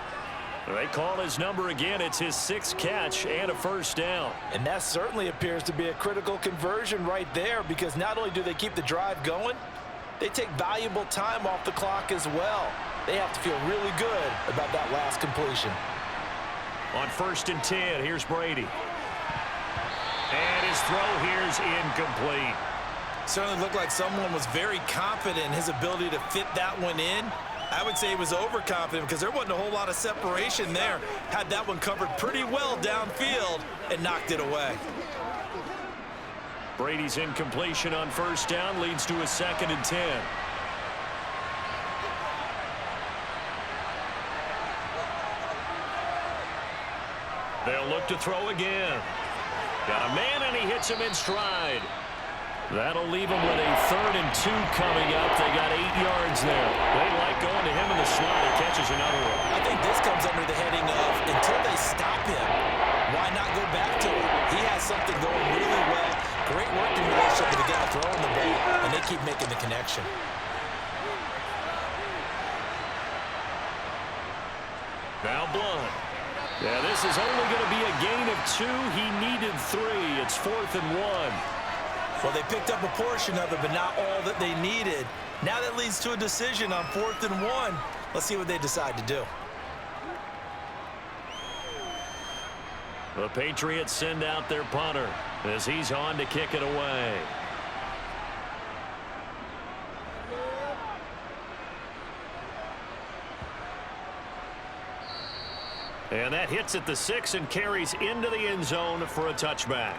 They call his number again. It's his 6th catch and a 1st down. And that certainly appears to be a critical conversion right there because not only do they keep the drive going, they take valuable time off the clock as well. They have to feel really good about that last completion. On 1st and 10, here's Brady. And his throw here's incomplete. Certainly looked like someone was very confident in his ability to fit that one in. I would say he was overconfident because there wasn't a whole lot of separation there. Had that one covered pretty well downfield and knocked it away. Brady's incompletion on 1st down leads to a 2nd and 10. They'll look to throw again. Got a man, and he hits him in stride. That'll leave him with a 3rd and 2 coming up. They got 8 yards there. They like going to him in the slot. He catches another one. I think this comes under the heading of until they stop him, why not go back to him? He has something going really well. Great working relationship with the guy throwing the ball, and they keep making the connection. Now Blunt. Yeah, this is only going to be a gain of 2. He needed 3. It's 4th and 1. Well, they picked up a portion of it, but not all that they needed. Now that leads to a decision on 4th and 1. Let's see what they decide to do. The Patriots send out their punter as he's on to kick it away. And that hits at the 6 and carries into the end zone for a touchback.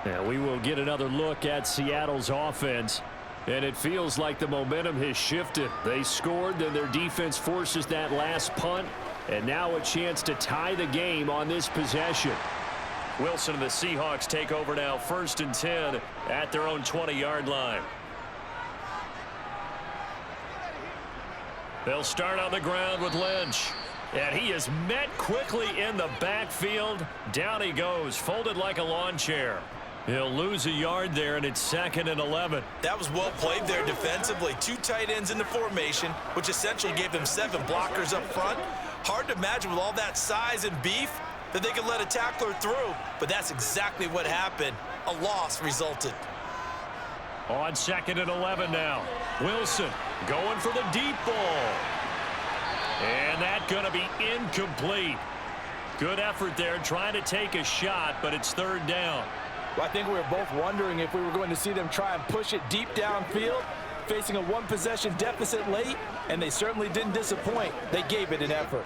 And we will get another look at Seattle's offense. And it feels like the momentum has shifted. They scored, then their defense forces that last punt. And now a chance to tie the game on this possession. Wilson and the Seahawks take over now, 1st and 10 at their own 20-yard line. They'll start on the ground with Lynch. And he is met quickly in the backfield. Down he goes, folded like a lawn chair. He'll lose a yard there, and it's 2nd and 11. That was well played there defensively. 2 tight ends in the formation, which essentially gave them 7 blockers up front. Hard to imagine with all that size and beef that they could let a tackler through, but that's exactly what happened. A loss resulted. On 2nd and 11 now. Wilson going for the deep ball. And that's going to be incomplete. Good effort there trying to take a shot, but it's 3rd down. Well, I think we were both wondering if we were going to see them try and push it deep downfield, facing a 1-possession deficit late, and they certainly didn't disappoint. They gave it an effort.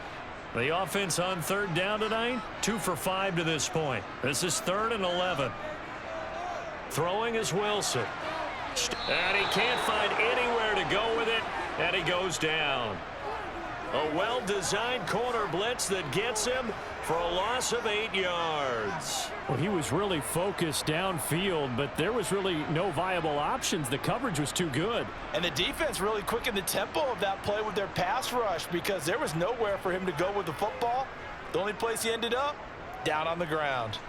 The offense on 3rd down tonight, 2 for 5 to this point. This is 3rd and 11. Throwing is Wilson. And he can't find anywhere to go with it, and he goes down. A well-designed corner blitz that gets him for a loss of 8 yards. Well, he was really focused downfield, but there was really no viable options. The coverage was too good. And the defense really quickened the tempo of that play with their pass rush because there was nowhere for him to go with the football. The only place he ended up, down on the ground.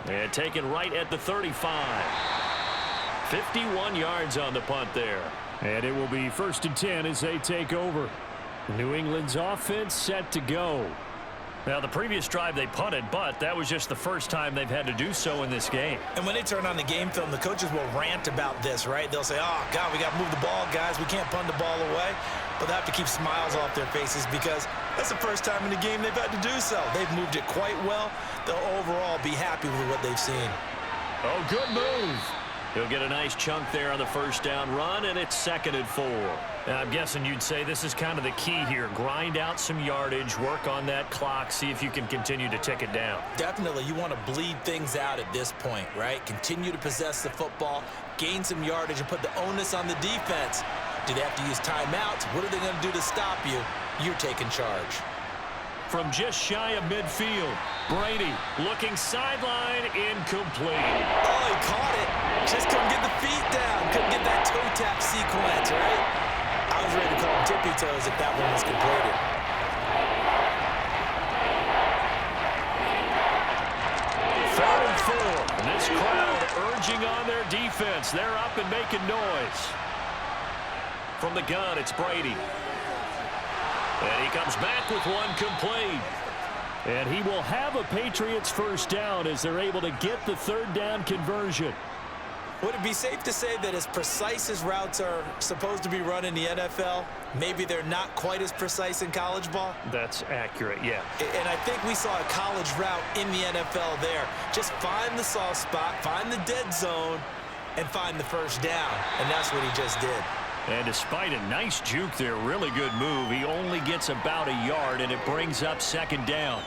And taken right at the 35. 51 yards on the punt there. And it will be 1st and 10 as they take over. New England's offense set to go. Now, the previous drive they punted, but that was just the first time they've had to do so in this game. And when they turn on the game film, the coaches will rant about this, right? They'll say, oh, God, we got to move the ball, guys. We can't punt the ball away. But they have to keep smiles off their faces because that's the first time in the game they've had to do so. They've moved it quite well. They'll overall be happy with what they've seen. Oh, good move. He'll get a nice chunk there on the 1st down run, and it's 2nd and 4. And I'm guessing you'd say this is kind of the key here. Grind out some yardage, work on that clock, see if you can continue to tick it down. Definitely. You want to bleed things out at this point, right? Continue to possess the football, gain some yardage, and put the onus on the defense. Do they have to use timeouts? What are they going to do to stop you? You're taking charge. From just shy of midfield, Brady looking sideline, incomplete. Oh, he caught it. Just couldn't get the feet down. Couldn't get that toe tap sequence, right? I was ready to call him tippy toes if that one was completed. 3rd and 4. And this crowd urging on their defense. They're up and making noise. From the gun, it's Brady. And he comes back with one complete. And he will have a Patriots 1st down as they're able to get the 3rd down conversion. Would it be safe to say that as precise as routes are supposed to be run in the NFL, maybe they're not quite as precise in college ball? That's accurate, yeah. And I think we saw a college route in the NFL there. Just find the soft spot, find the dead zone, and find the 1st down. And that's what he just did. And despite a nice juke there, really good move, he only gets about a yard, and it brings up 2nd down.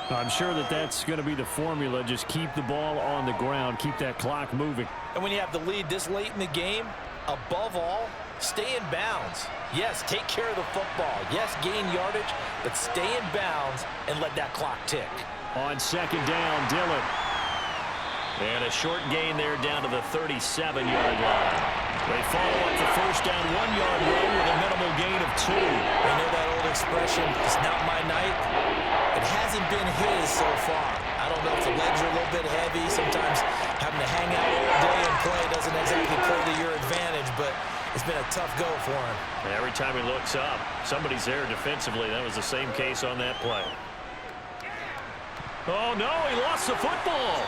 I'm sure that that's going to be the formula. Just keep the ball on the ground, keep that clock moving. And when you have the lead this late in the game, above all, stay in bounds. Yes, take care of the football. Yes, gain yardage, but stay in bounds and let that clock tick. On 2nd down, Dillon. And a short gain there down to the 37-yard line. They follow up the 1st down 1-yard run with a minimal gain of 2. They know that older expression, it's not my night. It hasn't been his so far. I don't know if the legs are a little bit heavy. Sometimes having to hang out all day and play doesn't exactly play to your advantage, but it's been a tough go for him. And every time he looks up, somebody's there defensively. That was the same case on that play. Oh, no, he lost the football.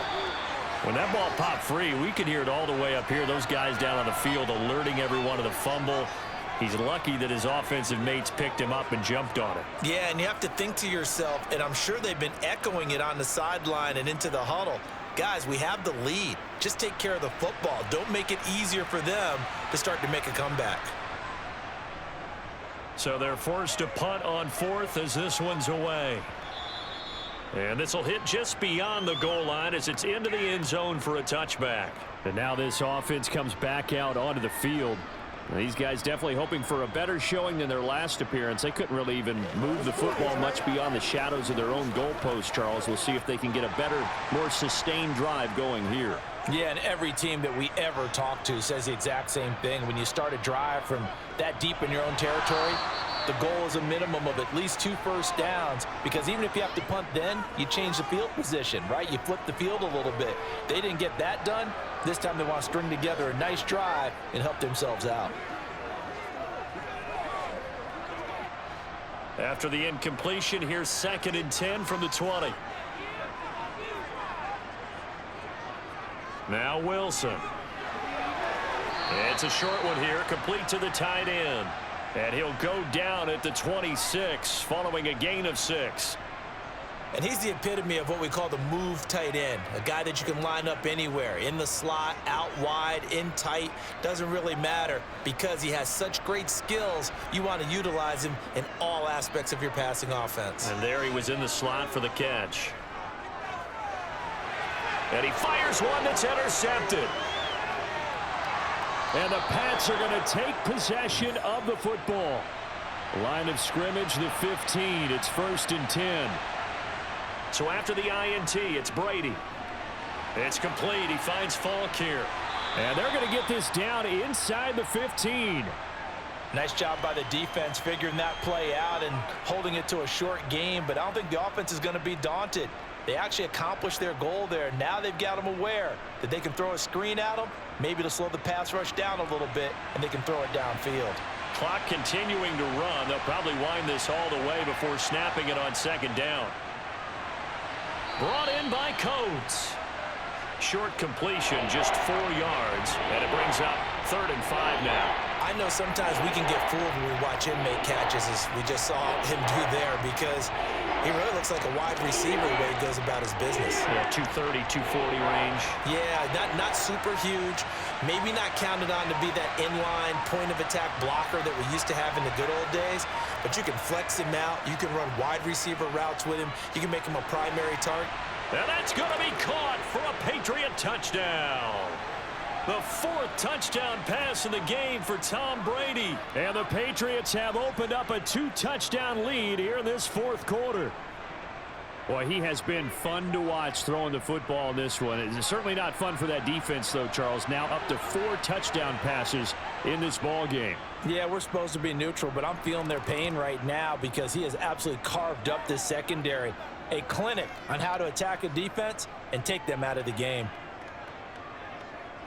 When that ball popped free, we could hear it all the way up here. Those guys down on the field alerting everyone of the fumble. He's lucky that his offensive mates picked him up and jumped on it. Yeah, and you have to think to yourself, and I'm sure they've been echoing it on the sideline and into the huddle. Guys, we have the lead. Just take care of the football. Don't make it easier for them to start to make a comeback. So they're forced to punt on fourth as this one's away. And this will hit just beyond the goal line as it's into the end zone for a touchback. And now this offense comes back out onto the field. These guys definitely hoping for a better showing than their last appearance. They couldn't really even move the football much beyond the shadows of their own goalpost, Charles. We'll see if they can get a better, more sustained drive going here. Yeah, and every team that we ever talk to says the exact same thing. When you start a drive from that deep in your own territory, the goal is a minimum of at least 2 first downs, because even if you have to punt then, you change the field position, right? You flip the field a little bit. They didn't get that done. This time they want to string together a nice drive and help themselves out. After the incompletion, here's 2nd and 10 from the 20. Now Wilson. It's a short one here, complete to the tight end. And he'll go down at the 26 following a gain of 6. And he's the epitome of what we call the move tight end, a guy that you can line up anywhere, in the slot, out wide, in tight, doesn't really matter, because he has such great skills. You want to utilize him in all aspects of your passing offense. And there he was in the slot for the catch. And he fires one that's intercepted. And the Pats are going to take possession of the football. Line of scrimmage, the 15. It's 1st and 10. So after the INT, it's Brady. It's complete. He finds Falk here. And they're going to get this down inside the 15. Nice job by the defense figuring that play out and holding it to a short game, but I don't think the offense is going to be daunted. They actually accomplished their goal there. Now they've got them aware that they can throw a screen at them, maybe to slow the pass rush down a little bit, and they can throw it downfield. Clock continuing to run. They'll probably wind this all the way before snapping it on 2nd down. Brought in by Coates. Short completion, just 4 yards, and it brings up 3rd and 5 now. I know sometimes we can get fooled when we watch him make catches, as we just saw him do there, because he really looks like a wide receiver the way he goes about his business. Yeah, 230, 240 range. Yeah, not super huge. Maybe not counted on to be that inline point-of-attack blocker that we used to have in the good old days, but you can flex him out. You can run wide receiver routes with him. You can make him a primary target. And that's going to be caught for a Patriot touchdown. The 4th touchdown pass in the game for Tom Brady. And the Patriots have opened up a 2-touchdown lead here in this 4th quarter. Boy, he has been fun to watch throwing the football in this one. It's certainly not fun for that defense, though, Charles. Now up to 4 touchdown passes in this ball game. Yeah, we're supposed to be neutral, but I'm feeling their pain right now because he has absolutely carved up this secondary. A clinic on how to attack a defense and take them out of the game.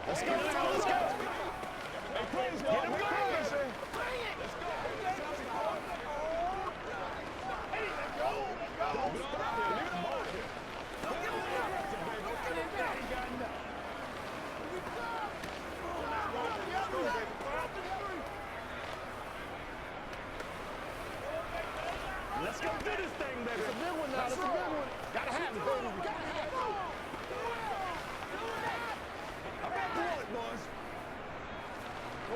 Let's go, let's go. Get him going. Let's go do this thing, baby. It's a big one now. It's a big one. Gotta have it, baby. Gotta have it. How about the wallet, boys?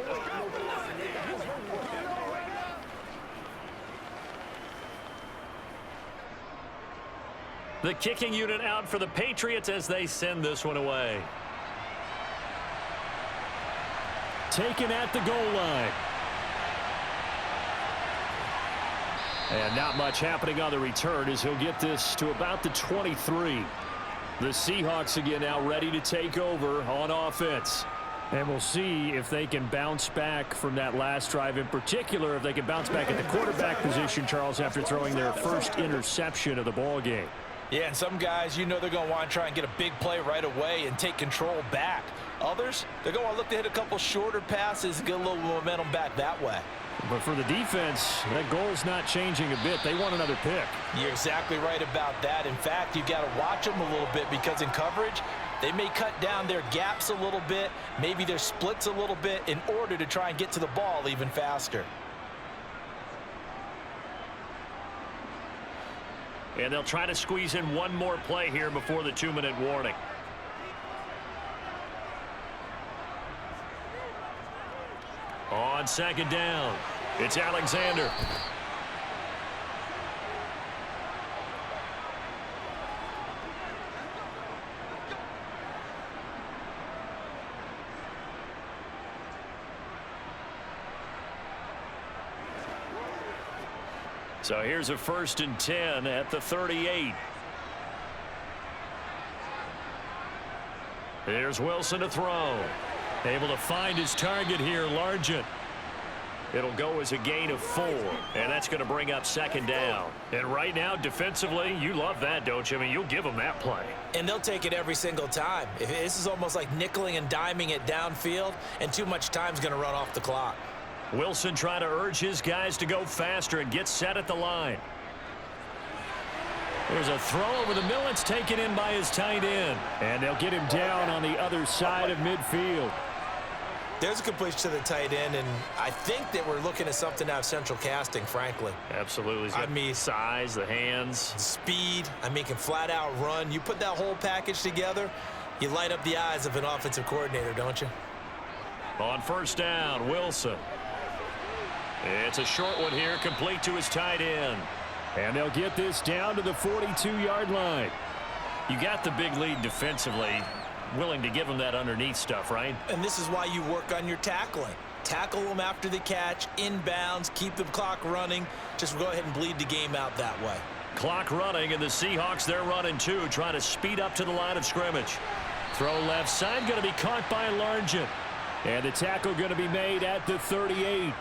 Let's go. The kicking unit out for the Patriots as they send this one away. Taken at the goal line. And not much happening on the return as he'll get this to about the 23. The Seahawks again now ready to take over on offense. And we'll see if they can bounce back from that last drive, in particular, if they can bounce back at the quarterback position, Charles, after throwing their first interception of the ball game. Yeah, and some guys, you know they're going to want to try and get a big play right away and take control back. Others, they're going to want to look to hit a couple shorter passes and get a little momentum back that way. But for the defense, that goal's not changing a bit. They want another pick. You're exactly right about that. In fact, you've got to watch them a little bit because in coverage, they may cut down their gaps a little bit, maybe their splits a little bit in order to try and get to the ball even faster. And they'll try to squeeze in one more play here before the 2-minute warning. On second down, it's Alexander. So here's a 1st and 10 at the 38. Here's Wilson to throw. Able to find his target here, Largent. It'll go as a gain of 4, and that's going to bring up second down. And right now, defensively, you love that, don't you? I mean, you'll give them that play. And they'll take it every single time. This is almost like nickeling and diming it downfield, and too much time's going to run off the clock. Wilson trying to urge his guys to go faster and get set at the line. There's a throw over the middle. It's taken in by his tight end. And they'll get him down on the other side of midfield. There's a completion to the tight end, and I think that we're looking at something out of central casting, frankly. Absolutely. I mean, size, the hands. Speed. I mean, can flat out run. You put that whole package together, you light up the eyes of an offensive coordinator, don't you? On first down, Wilson. It's a short one here, complete to his tight end. And they'll get this down to the 42-yard line. You got the big lead defensively. Willing to give them that underneath stuff, right? And this is why you work on your tackling. Tackle them after the catch, inbounds, keep the clock running. Just go ahead and bleed the game out that way. Clock running, and the Seahawks, they're running too, trying to speed up to the line of scrimmage. Throw left side, going to be caught by Largent. And the tackle going to be made at the 38.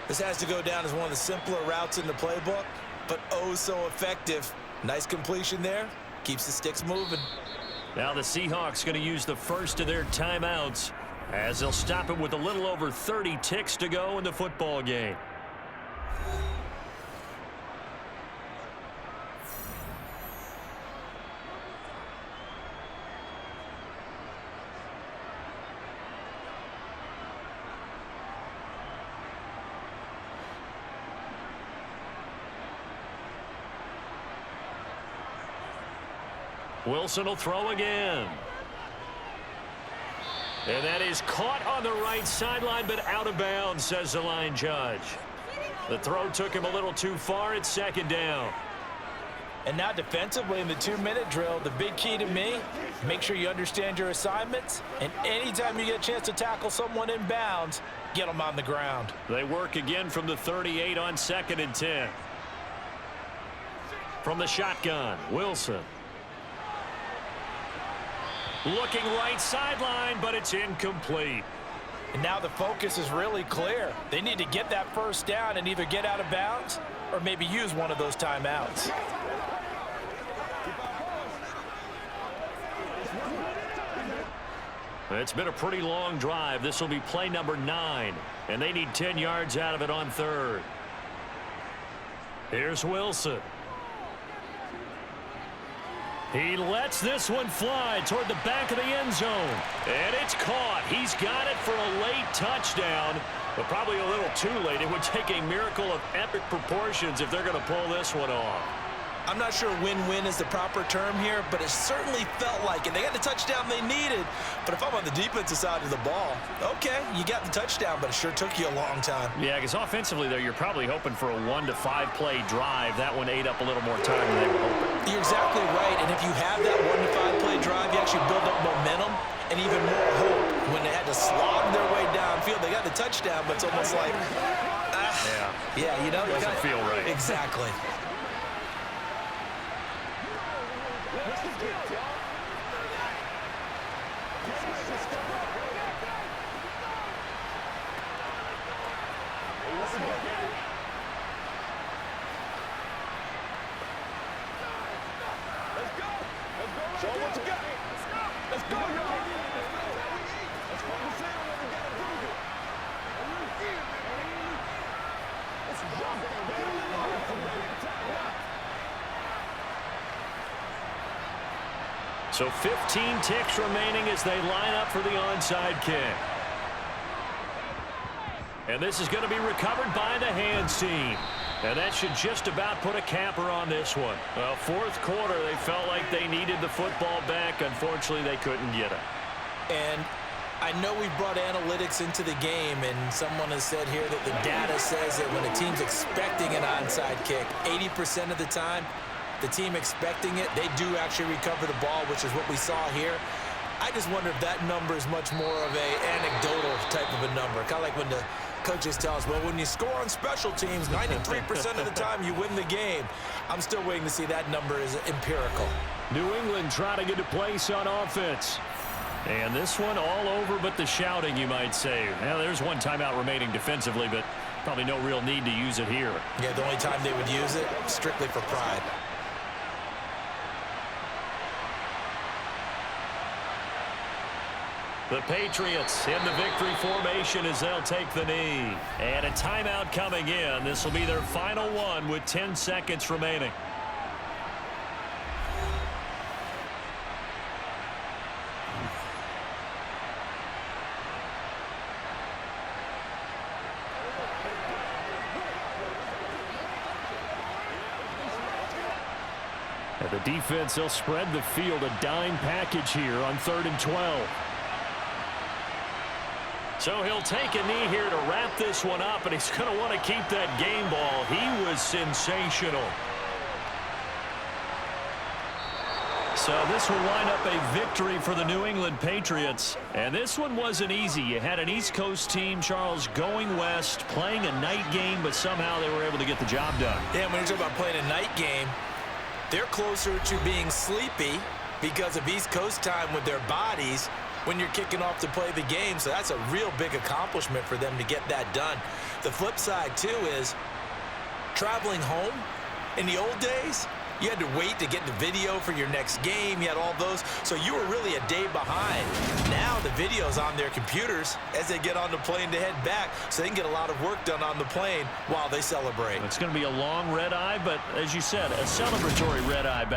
This has to go down as one of the simpler routes in the playbook, but oh so effective. Nice completion there. Keeps the sticks moving. Now the Seahawks going to use the first of their timeouts as they'll stop it with a little over 30 ticks to go in the football game. Wilson will throw again. And that is caught on the right sideline, but out of bounds, says the line judge. The throw took him a little too far. It's second down. And now defensively in the 2-minute drill, the big key to me, make sure you understand your assignments. And anytime you get a chance to tackle someone in bounds, get them on the ground. They work again from the 38 on 2nd and 10. From the shotgun, Wilson. Looking right sideline, but it's incomplete. And now the focus is really clear. They need to get that first down and either get out of bounds or maybe use one of those timeouts. It's been a pretty long drive. This will be play number 9, and they need 10 yards out of it on 3rd. Here's Wilson. He lets this one fly toward the back of the end zone. And it's caught. He's got it for a late touchdown, but probably a little too late. It would take a miracle of epic proportions if they're going to pull this one off. I'm not sure win-win is the proper term here, but it certainly felt like it. They got the touchdown they needed, but if I'm on the defensive side of the ball, okay, you got the touchdown, but it sure took you a long time. Yeah, because offensively, though, you're probably hoping for a 1 to 5 play drive. That one ate up a little more time than they were hoping. You're exactly right, and if you have that 1 to 5 play drive, you actually build up momentum and even more hope. When they had to slog their way downfield, they got the touchdown, but it's almost like, yeah, you know, doesn't feel right. Exactly. Show what you got. Let's go, y'all. Let's focus in on what we got to do here. Let's jump it, So 15 ticks remaining as they line up for the onside kick. And this is going to be recovered by the hands team. And that should just about put a capper on this one. Well, fourth quarter, they felt like they needed the football back. Unfortunately, they couldn't get it. And I know we brought analytics into the game, and someone has said here that the data says that when a team's expecting an onside kick, 80% of the time, the team expecting it, they do actually recover the ball, which is what we saw here. I just wonder if that number is much more of a anecdotal type of a number. Kind of like when the coaches tell us, well, when you score on special teams, 93% of the time you win the game. I'm still waiting to see that number is empirical. New England trying to get a place on offense. And this one all over but the shouting, you might say. Now, there's one timeout remaining defensively, but probably no real need to use it here. Yeah, the only time they would use it, strictly for pride. The Patriots in the victory formation as they'll take the knee. And a timeout coming in. This will be their final one with 10 seconds remaining. And the defense, they'll spread the field, a dime package here on 3rd and 12. So he'll take a knee here to wrap this one up, and he's going to want to keep that game ball. He was sensational. So this will wind up a victory for the New England Patriots. And this one wasn't easy. You had an East Coast team, Charles, going west, playing a night game, but somehow they were able to get the job done. Yeah, when you're talking about playing a night game, they're closer to being sleepy because of East Coast time with their bodies when you're kicking off to play the game. So that's a real big accomplishment for them to get that done. The flip side, too, is traveling home in the old days, you had to wait to get the video for your next game. You had all those. So you were really a day behind. Now the video's on their computers as they get on the plane to head back, so they can get a lot of work done on the plane while they celebrate. It's going to be a long red eye, but as you said, a celebratory red eye back.